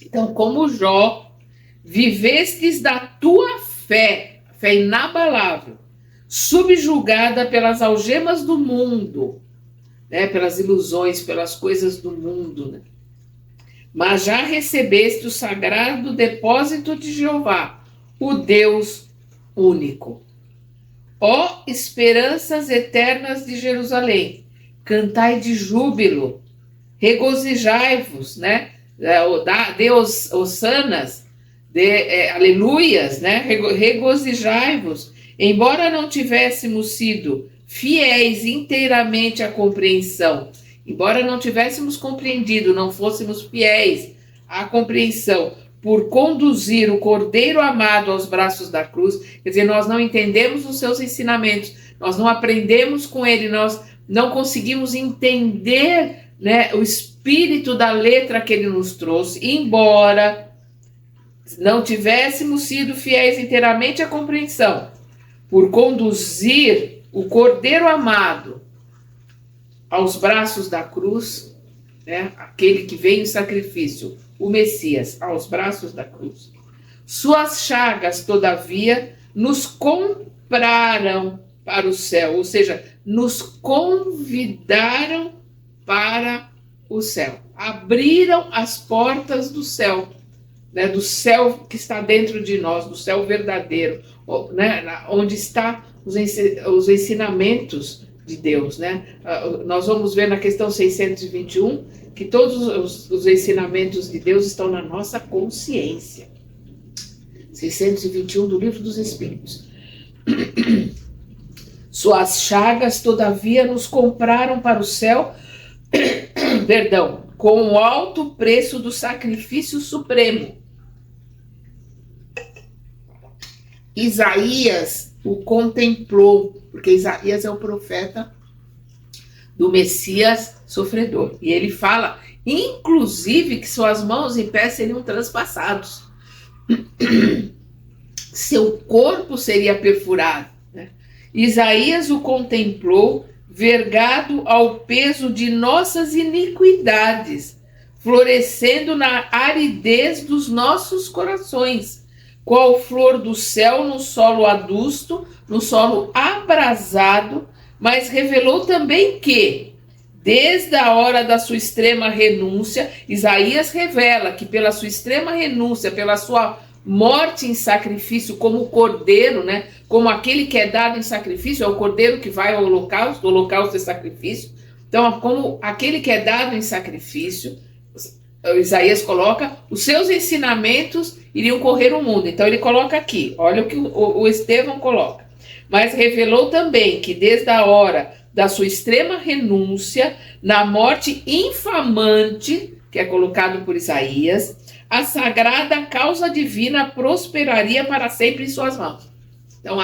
Então, como Jó, vivestes da tua fé inabalável, subjugada pelas algemas do mundo, né, pelas ilusões, pelas coisas do mundo, né? Mas já recebeste o sagrado depósito de Jeová, o Deus único. Ó esperanças eternas de Jerusalém, cantai de júbilo, regozijai-vos, né? Deus ossanas, aleluias, né? Regozijai-vos, embora não tivéssemos sido fiéis inteiramente à compreensão, embora não tivéssemos compreendido, não fôssemos fiéis à compreensão, por conduzir o Cordeiro amado aos braços da cruz, quer dizer, nós não entendemos os seus ensinamentos, nós não aprendemos com ele, nós não conseguimos entender, né, o espírito da letra que ele nos trouxe, embora não tivéssemos sido fiéis inteiramente à compreensão, por conduzir o Cordeiro amado aos braços da cruz, né, aquele que veio em sacrifício, o Messias, aos braços da cruz. Suas chagas, todavia, nos compraram para o céu, ou seja, nos convidaram para o céu. Abriram as portas do céu, né, do céu que está dentro de nós, do céu verdadeiro, né, onde estão os ensinamentos de Deus, né? Nós vamos ver na questão 621 que todos os ensinamentos de Deus estão na nossa consciência. 621 do Livro dos Espíritos. Suas chagas, todavia, nos compraram para o céu, perdão, com o alto preço do sacrifício supremo. Isaías o contemplou, porque Isaías é o profeta do Messias sofredor. E ele fala, inclusive, que suas mãos e pés seriam transpassados. Seu corpo seria perfurado, né? Isaías o contemplou, vergado ao peso de nossas iniquidades, florescendo na aridez dos nossos corações, qual flor do céu no solo adusto, no solo abrasado, mas revelou também que, desde a hora da sua extrema renúncia, Isaías revela que pela sua extrema renúncia, pela sua morte em sacrifício como cordeiro, né? Como aquele que é dado em sacrifício, é o cordeiro que vai ao holocausto, o holocausto é sacrifício. Então, como aquele que é dado em sacrifício, Isaías coloca, os seus ensinamentos iriam correr o mundo. Então ele coloca aqui, olha o que o Estevão coloca. Mas revelou também que desde a hora da sua extrema renúncia, na morte infamante, que é colocado por Isaías, a sagrada causa divina prosperaria para sempre em suas mãos. Então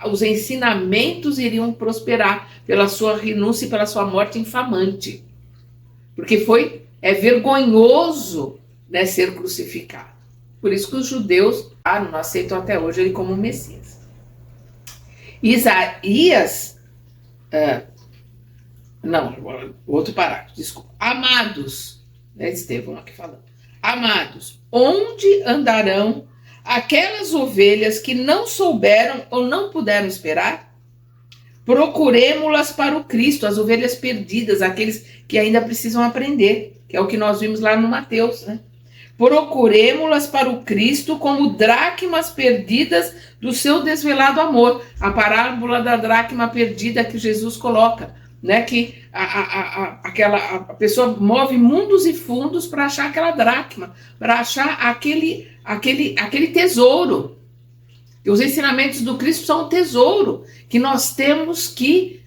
os ensinamentos iriam prosperar pela sua renúncia e pela sua morte infamante. Porque é vergonhoso, né, ser crucificado. Por isso que os judeus não aceitam até hoje ele como Messias. Isaías Não, outro parágrafo, desculpa. Amados, né, Estevão aqui falando. Amados, onde andarão aquelas ovelhas que não souberam ou não puderam esperar? Procuremo-las para o Cristo, as ovelhas perdidas, aqueles que ainda precisam aprender, que é o que nós vimos lá no Mateus, né? Procuremo-las para o Cristo como dracmas perdidas do seu desvelado amor. A parábola da dracma perdida que Jesus coloca, né? Que a pessoa move mundos e fundos para achar aquela dracma, para achar aquele tesouro. E os ensinamentos do Cristo são um tesouro que nós temos que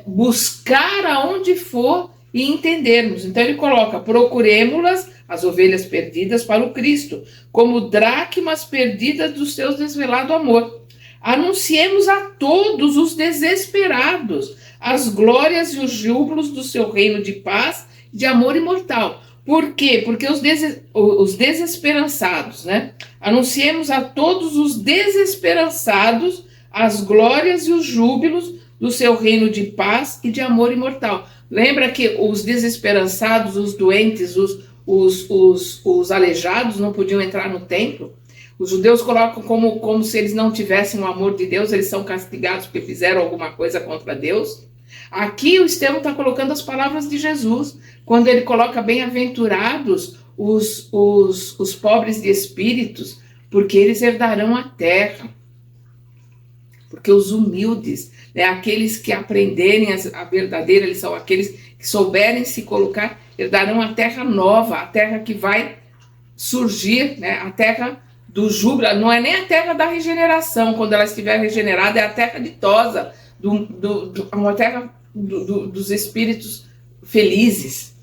buscar aonde for e entendermos. Então ele coloca, procuremo-las, as ovelhas perdidas, para o Cristo, como dracmas perdidas do seu desvelado amor. Anunciemos a todos os desesperados as glórias e os júbilos do seu reino de paz, de amor imortal. Por quê? Porque os desesperançados, né? Anunciemos a todos os desesperançados as glórias e os júbilos do seu reino de paz e de amor imortal. Lembra que os desesperançados, os doentes, os aleijados não podiam entrar no templo? Os judeus colocam como se eles não tivessem o amor de Deus, eles são castigados porque fizeram alguma coisa contra Deus. Aqui o Estevão está colocando as palavras de Jesus, quando ele coloca bem-aventurados os pobres de espíritos, porque eles herdarão a terra. Porque os humildes, né, aqueles que aprenderem a verdadeira lição, aqueles que souberem se colocar, herdarão a terra nova, a terra que vai surgir, né, a terra do júbilo. Não é nem a terra da regeneração, quando ela estiver regenerada, é a terra ditosa, uma terra dos espíritos felizes.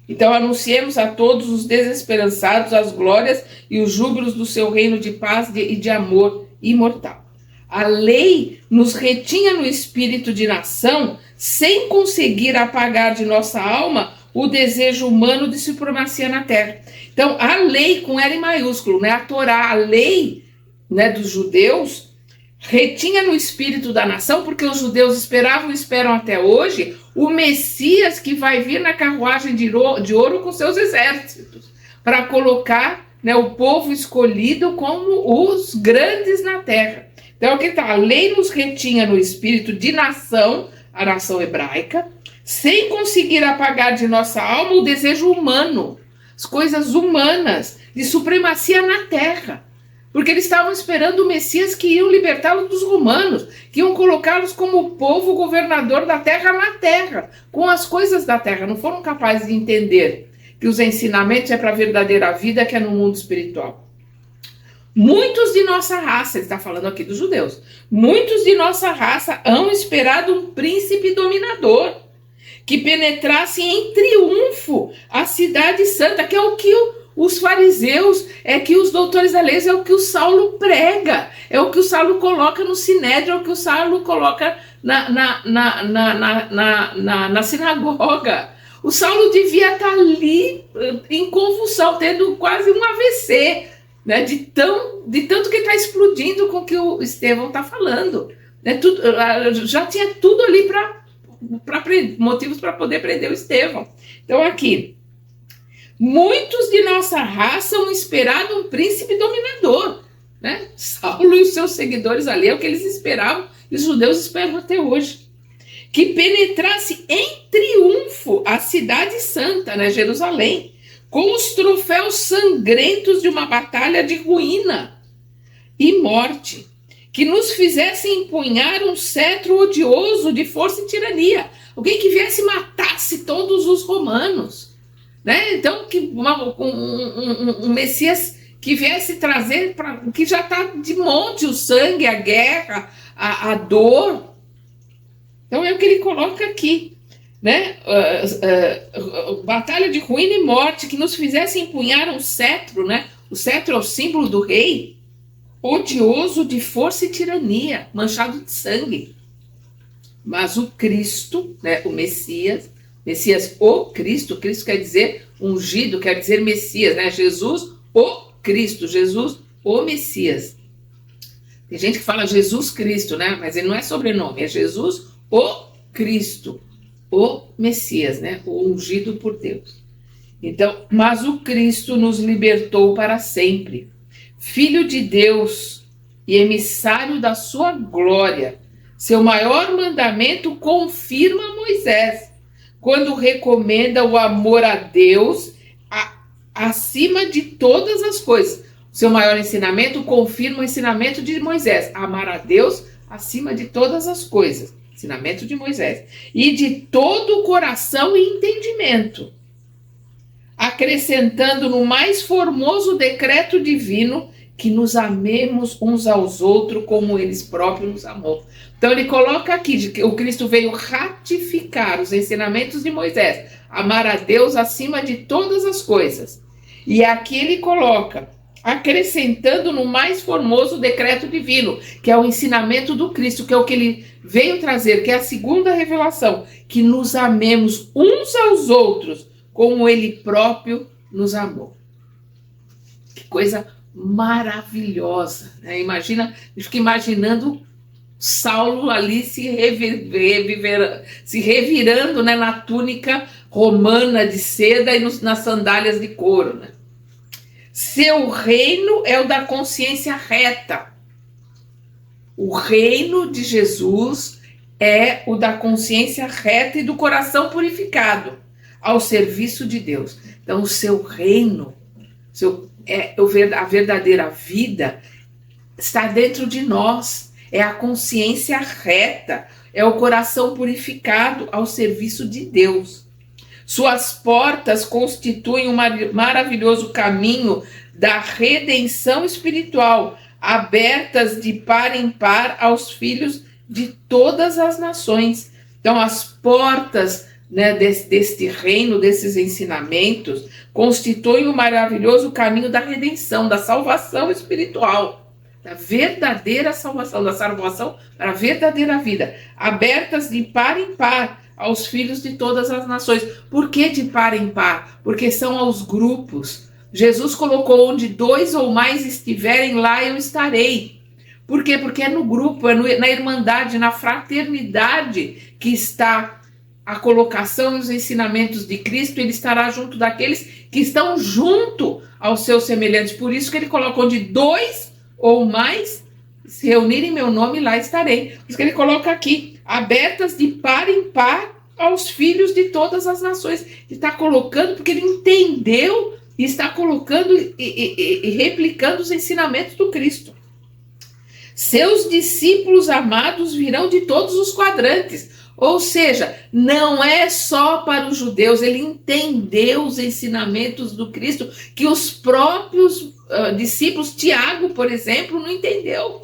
Então anunciemos a todos os desesperançados as glórias e os júbilos do seu reino de paz e de amor imortal. A lei nos retinha no espírito de nação, sem conseguir apagar de nossa alma o desejo humano de supremacia na terra. Então, a lei com L maiúsculo, né, a Torá, a lei, né, dos judeus, retinha no espírito da nação, porque os judeus esperavam e esperam até hoje o Messias que vai vir na carruagem de ouro com seus exércitos, para colocar, né, o povo escolhido como os grandes na terra. Então, aqui está, a lei nos retinha no espírito de nação, a nação hebraica, sem conseguir apagar de nossa alma o desejo humano, as coisas humanas, de supremacia na terra. Porque eles estavam esperando o Messias que iam libertá-los dos romanos, que iam colocá-los como povo governador da terra na terra, com as coisas da terra. Não foram capazes de entender que os ensinamentos é para a verdadeira vida, que é no mundo espiritual. Muitos de nossa raça, ele está falando aqui dos judeus, muitos de nossa raça hão esperado um príncipe dominador, que penetrasse em triunfo a cidade santa, que é o que os fariseus, é que os doutores da lei, é o que o Saulo prega, é o que o Saulo coloca no sinédrio, é o que o Saulo coloca na sinagoga. O Saulo devia estar ali em convulsão, tendo quase um AVC, né, de tanto que está explodindo com o que o Estevão está falando. Né, já tinha tudo ali para motivos para poder prender o Estevão. Então aqui, muitos de nossa raça hão esperado um príncipe dominador, né? Saulo e os seus seguidores ali é o que eles esperavam, e os judeus esperam até hoje, que penetrasse em triunfo a cidade santa, né, Jerusalém, com os troféus sangrentos de uma batalha de ruína e morte, que nos fizesse empunhar um cetro odioso de força e tirania, alguém que viesse e matasse todos os romanos, né? Então, um Messias que viesse trazer, que já está de monte o sangue, a guerra, a dor. Então é o que ele coloca aqui, né? Batalha de ruína e morte, que nos fizesse empunhar um cetro, né? O cetro é o símbolo do rei, odioso de força e tirania, manchado de sangue. Mas o Cristo, né, o Messias, o Cristo quer dizer ungido, quer dizer Messias, né? Jesus, o Cristo, Jesus, o Messias. Tem gente que fala Jesus Cristo, né? Mas ele não é sobrenome, é Jesus, o Cristo. o Messias, né? O ungido por Deus. Então, mas o Cristo nos libertou para sempre, Filho de Deus e emissário da sua glória. Seu maior mandamento confirma Moisés, quando recomenda o amor a Deus acima de todas as coisas. Seu maior ensinamento confirma o ensinamento de Moisés, amar a Deus acima de todas as coisas. Ensinamento de Moisés. E de todo o coração e entendimento, acrescentando no mais formoso decreto divino que nos amemos uns aos outros como eles próprios nos amou. Então ele coloca aqui que o Cristo veio ratificar os ensinamentos de Moisés, amar a Deus acima de todas as coisas. E aqui ele coloca, acrescentando no mais formoso decreto divino, que é o ensinamento do Cristo, que é o que ele veio trazer, que é a segunda revelação, que nos amemos uns aos outros como ele próprio nos amou. Que coisa maravilhosa, né? Imagina, eu fico imaginando Saulo ali se revirando, né, na túnica romana de seda e nas sandálias de couro, né? Seu reino é o da consciência reta. O reino de Jesus é o da consciência reta e do coração purificado, ao serviço de Deus. Então, o seu reino, a verdadeira vida, está dentro de nós. É a consciência reta, é o coração purificado ao serviço de Deus. Suas portas constituem um maravilhoso caminho da redenção espiritual, abertas de par em par aos filhos de todas as nações. Então, as portas, né, deste reino, desses ensinamentos, constituem um maravilhoso caminho da redenção, da salvação espiritual, da verdadeira salvação, da salvação para a verdadeira vida, abertas de par em par aos filhos de todas as nações. Por que de par em par? Porque são aos grupos. Jesus colocou: onde 2 ou mais estiverem, lá eu estarei. Por quê? Porque é no grupo, é na irmandade, na fraternidade que está a colocação e os ensinamentos de Cristo. Ele estará junto daqueles que estão junto aos seus semelhantes. Por isso que ele colocou: onde 2 ou mais se reunirem em meu nome, lá estarei. Por isso que ele coloca aqui: abertas de par em par aos filhos de todas as nações. Ele está colocando porque ele entendeu e está colocando e replicando os ensinamentos do Cristo. Seus discípulos amados virão de todos os quadrantes. Ou seja, não é só para os judeus. Ele entendeu os ensinamentos do Cristo que os próprios discípulos, Tiago, por exemplo, não entendeu.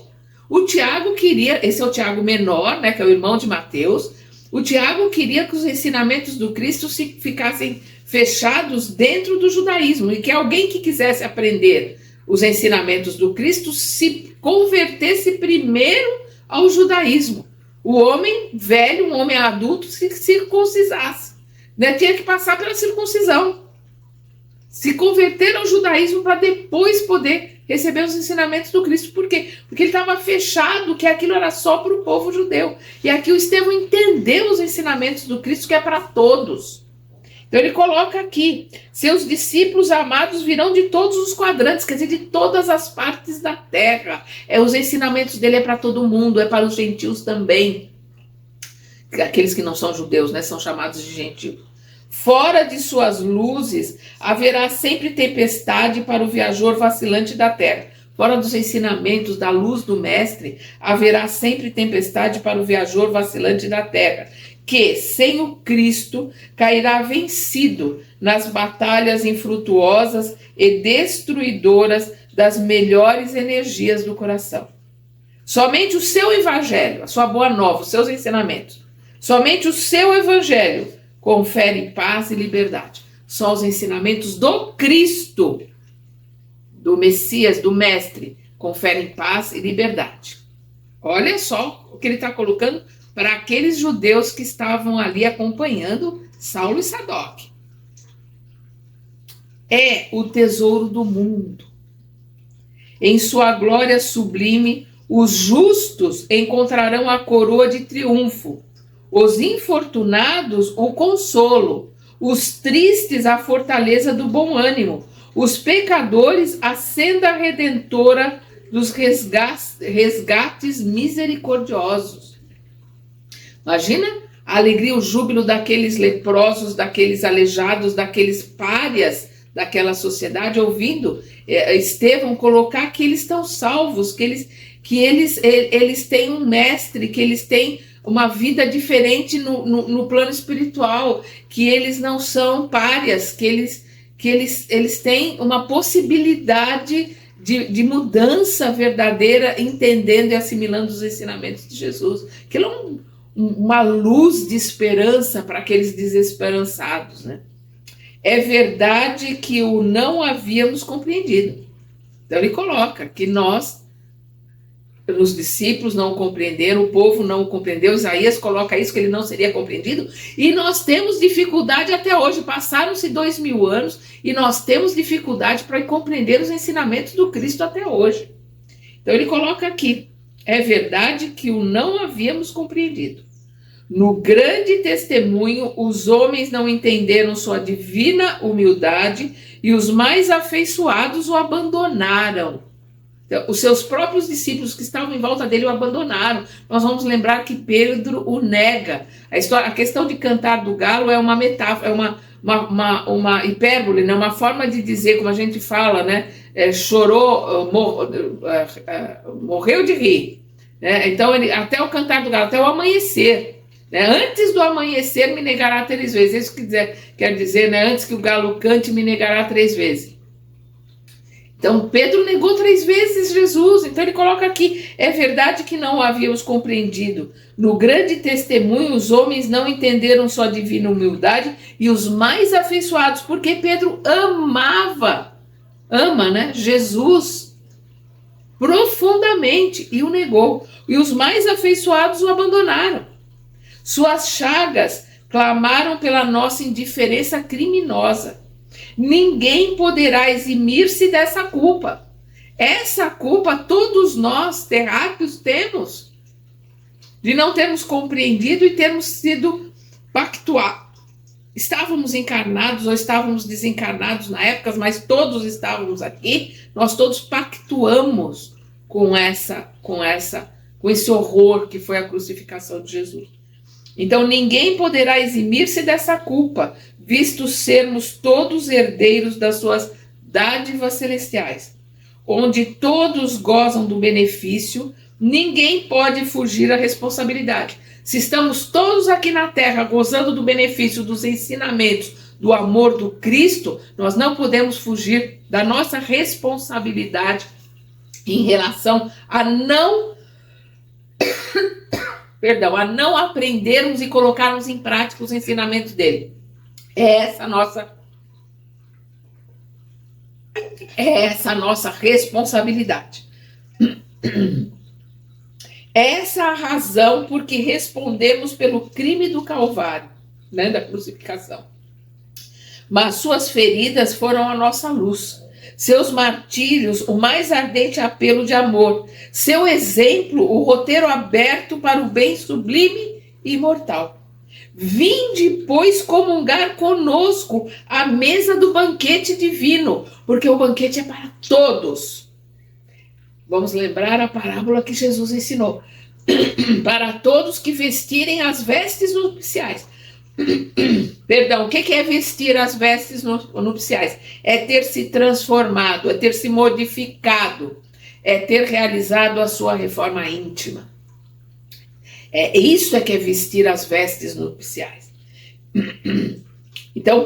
O Tiago queria, esse é o Tiago menor, né, que é o irmão de Mateus. O Tiago queria que os ensinamentos do Cristo ficassem fechados dentro do judaísmo e que alguém que quisesse aprender os ensinamentos do Cristo se convertesse primeiro ao judaísmo. O homem velho, um homem adulto, se circuncisasse, né? Tinha que passar pela circuncisão, se converter ao judaísmo para depois poder receber os ensinamentos do Cristo. Por quê? Porque ele estava fechado que aquilo era só para o povo judeu. E aqui o Estevão entendeu os ensinamentos do Cristo, que é para todos. Então ele coloca aqui: seus discípulos amados virão de todos os quadrantes, quer dizer, de todas as partes da terra. Os ensinamentos dele é para todo mundo, é para os gentios também. Aqueles que não são judeus, né, são chamados de gentios. Fora de suas luzes haverá sempre tempestade para o viajor vacilante da terra. Fora dos ensinamentos da luz do mestre, haverá sempre tempestade para o viajor vacilante da terra, que, sem o Cristo, cairá vencido nas batalhas infrutuosas e destruidoras das melhores energias do coração. Somente o seu evangelho, a sua boa nova, os seus ensinamentos, somente o seu evangelho confere paz e liberdade. Só os ensinamentos do Cristo, do Messias, do Mestre, conferem paz e liberdade. Olha só o que ele está colocando para aqueles judeus que estavam ali acompanhando Saulo e Sadoc. É o tesouro do mundo. Em sua glória sublime, os justos encontrarão a coroa de triunfo. os infortunados o consolo, os tristes a fortaleza do bom ânimo, os pecadores a senda redentora dos resgates misericordiosos. Imagina a alegria, o júbilo daqueles leprosos, daqueles aleijados, daqueles párias daquela sociedade, ouvindo Estevão colocar que eles estão salvos, que eles têm um mestre, que eles têm uma vida diferente no plano espiritual, que eles não são párias, que eles têm uma possibilidade de mudança verdadeira, entendendo e assimilando os ensinamentos de Jesus. Aquilo é uma luz de esperança para aqueles desesperançados, né? É verdade que o não havíamos compreendido. Então ele coloca que nós, os discípulos não o compreenderam, o povo não o compreendeu, Isaías coloca isso, que ele não seria compreendido, e nós temos dificuldade até hoje, passaram-se 2000 anos, e nós temos dificuldade para compreender os ensinamentos do Cristo até hoje. Então ele coloca aqui, é verdade que o não havíamos compreendido. No grande testemunho, os homens não entenderam sua divina humildade e os mais afeiçoados o abandonaram. Então, os seus próprios discípulos que estavam em volta dele o abandonaram. Nós vamos lembrar que Pedro o nega. A questão de cantar do galo é uma metáfora, é uma hipérbole, né? Uma forma de dizer, como a gente fala, né? Chorou, morreu de rir. Né? Então, até o cantar do galo, até o amanhecer. Antes do amanhecer me negará 3 vezes. Isso quer dizer, né? Antes que o galo cante me negará 3 vezes. Então Pedro negou 3 vezes Jesus. Então ele coloca aqui, é verdade que não o havíamos compreendido. No grande testemunho os homens não entenderam sua divina humildade e os mais afeiçoados, porque Pedro ama, né? Jesus profundamente e o negou. E os mais afeiçoados o abandonaram. Suas chagas clamaram pela nossa indiferença criminosa. Ninguém poderá eximir-se dessa culpa. Essa culpa todos nós, terráqueos, temos. De não termos compreendido e termos sido pactuados. Estávamos encarnados ou estávamos desencarnados na época, mas todos estávamos aqui. Nós todos pactuamos com esse horror que foi a crucificação de Jesus. Então ninguém poderá eximir-se dessa culpa, visto sermos todos herdeiros das suas dádivas celestiais. Onde todos gozam do benefício, ninguém pode fugir à responsabilidade. Se estamos todos aqui na Terra gozando do benefício dos ensinamentos, do amor do Cristo, nós não podemos fugir da nossa responsabilidade em relação a não aprendermos e colocarmos em prática os ensinamentos dele. É essa a nossa responsabilidade. Essa é a razão por que respondemos pelo crime do Calvário, né, da crucificação. Mas suas feridas foram a nossa luz. Seus martírios, o mais ardente apelo de amor. Seu exemplo, o roteiro aberto para o bem sublime e imortal. Vinde, pois, comungar conosco à mesa do banquete divino, porque o banquete é para todos. Vamos lembrar a parábola que Jesus ensinou. Para todos que vestirem as vestes nupciais. Perdão, o que é vestir as vestes nupciais? É ter se transformado, é ter se modificado, é ter realizado a sua reforma íntima. Isso é que é vestir as vestes nupciais. Então,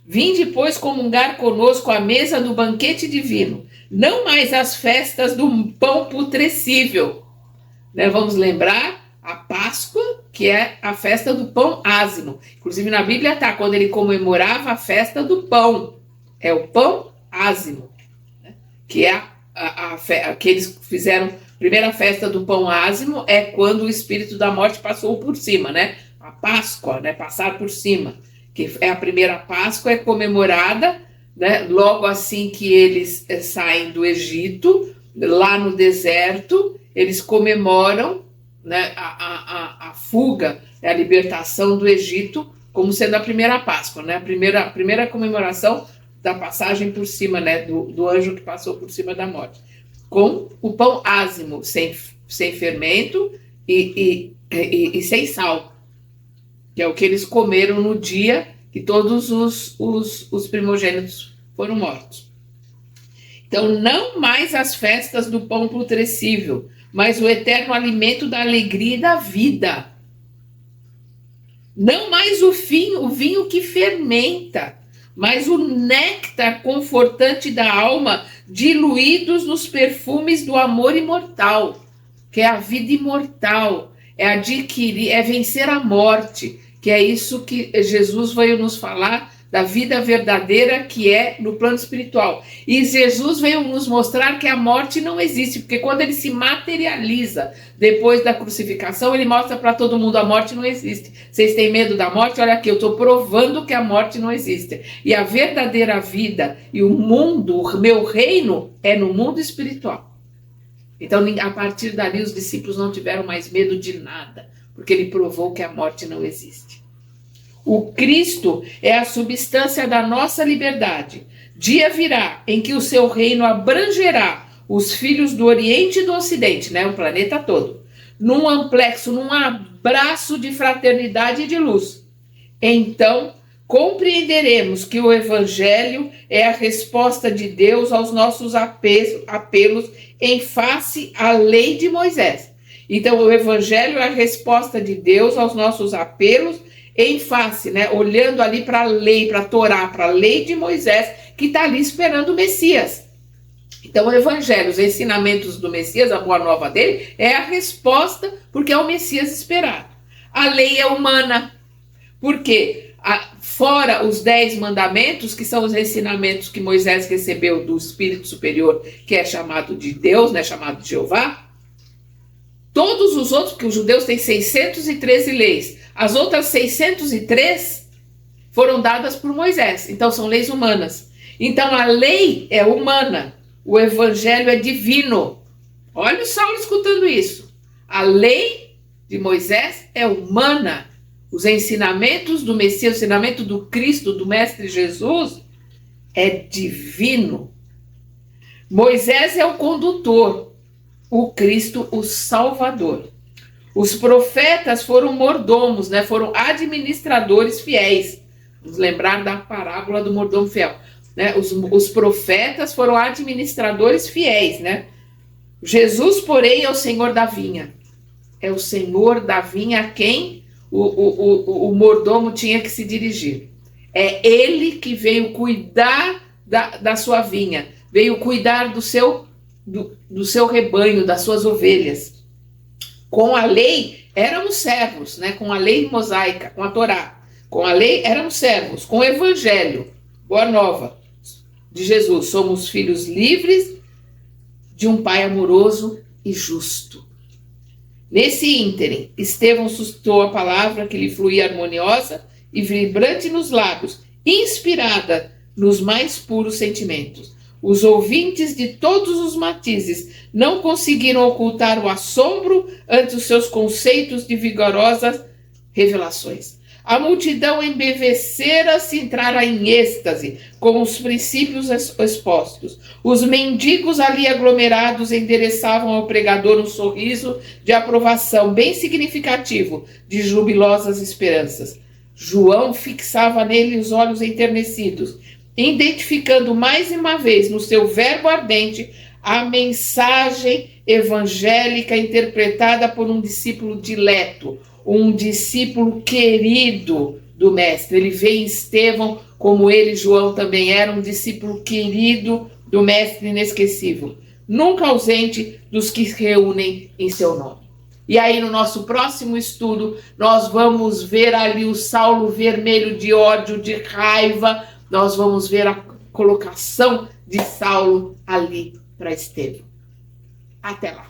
vinde, pois, comungar conosco à mesa do banquete divino, não mais as festas do pão putrescível. Né? Vamos lembrar a Páscoa, que é a festa do pão ázimo. Inclusive na Bíblia está, quando ele comemorava a festa do pão. É o pão ázimo, né? Que é que eles fizeram. A primeira festa do pão ázimo é quando o espírito da morte passou por cima, né? A Páscoa, né? Passar por cima. Que é a primeira Páscoa, é comemorada, né? Logo assim que eles saem do Egito, lá no deserto, eles comemoram, né, a fuga, a libertação do Egito, como sendo a primeira Páscoa, né, a primeira comemoração da passagem por cima, né, do anjo que passou por cima da morte, com o pão ázimo, sem fermento e sem sal, que é o que eles comeram no dia que todos os primogênitos foram mortos. Então, não mais as festas do pão putrescível, mas o eterno alimento da alegria e da vida. Não mais o vinho que fermenta, mas o néctar confortante da alma, diluídos nos perfumes do amor imortal, que é a vida imortal, é adquirir, é vencer a morte, que é isso que Jesus veio nos falar, da vida verdadeira que é no plano espiritual. E Jesus veio nos mostrar que a morte não existe, porque quando ele se materializa depois da crucificação, ele mostra para todo mundo: a morte não existe. Vocês têm medo da morte? Olha aqui, eu estou provando que a morte não existe. E a verdadeira vida e o mundo, o meu reino, é no mundo espiritual. Então, a partir dali, os discípulos não tiveram mais medo de nada, porque ele provou que a morte não existe. O Cristo é a substância da nossa liberdade. Dia virá em que o seu reino abrangerá os filhos do Oriente e do Ocidente, né, o planeta todo, num amplexo, num abraço de fraternidade e de luz. Então, compreenderemos que o Evangelho é a resposta de Deus aos nossos apelos em face à lei de Moisés. Então, o Evangelho é a resposta de Deus aos nossos apelos em face, né, olhando ali para a lei, para a Torá, para a lei de Moisés, que está ali esperando o Messias. Então, o Evangelho, os ensinamentos do Messias, a boa nova dele, é a resposta, porque é o Messias esperado. A lei é humana, porque fora os 10 mandamentos, que são os ensinamentos que Moisés recebeu do Espírito Superior, que é chamado de Deus, né, chamado de Jeová, todos os outros, porque os judeus têm 613 leis, as outras 603 foram dadas por Moisés, então são leis humanas. Então a lei é humana, o Evangelho é divino. Olha o Saulo escutando isso. A lei de Moisés é humana, os ensinamentos do Messias, o ensinamento do Cristo, do Mestre Jesus, é divino. Moisés é o condutor, o Cristo o Salvador. Os profetas foram mordomos, né? Foram administradores fiéis. Vamos lembrar da parábola do mordomo fiel, né? Os profetas foram administradores fiéis, né? Jesus, porém, é o Senhor da vinha. É o Senhor da vinha a quem o mordomo tinha que se dirigir. É ele que veio cuidar da sua vinha, veio cuidar do seu rebanho, das suas ovelhas. Com a lei, éramos servos, né? Com a lei mosaica, com a Torá. Com a lei, éramos servos. Com o Evangelho, boa nova de Jesus, somos filhos livres de um Pai amoroso e justo. Nesse ínterim, Estevão suscitou a palavra que lhe fluía harmoniosa e vibrante nos lábios, inspirada nos mais puros sentimentos. Os ouvintes de todos os matizes não conseguiram ocultar o assombro ante os seus conceitos de vigorosas revelações. A multidão embevecera-se, entrara em êxtase com os princípios expostos. Os mendigos ali aglomerados endereçavam ao pregador um sorriso de aprovação bem significativo de jubilosas esperanças. João fixava nele os olhos enternecidos, identificando mais uma vez no seu verbo ardente a mensagem evangélica interpretada por um discípulo dileto, um discípulo querido do Mestre. Ele vê em Estevão, como ele, João, também era um discípulo querido do Mestre inesquecível, nunca ausente dos que se reúnem em seu nome. E aí, no nosso próximo estudo, nós vamos ver ali o Saulo vermelho de ódio, de raiva. Nós vamos ver a colocação de Saulo ali para Estevão. Até lá.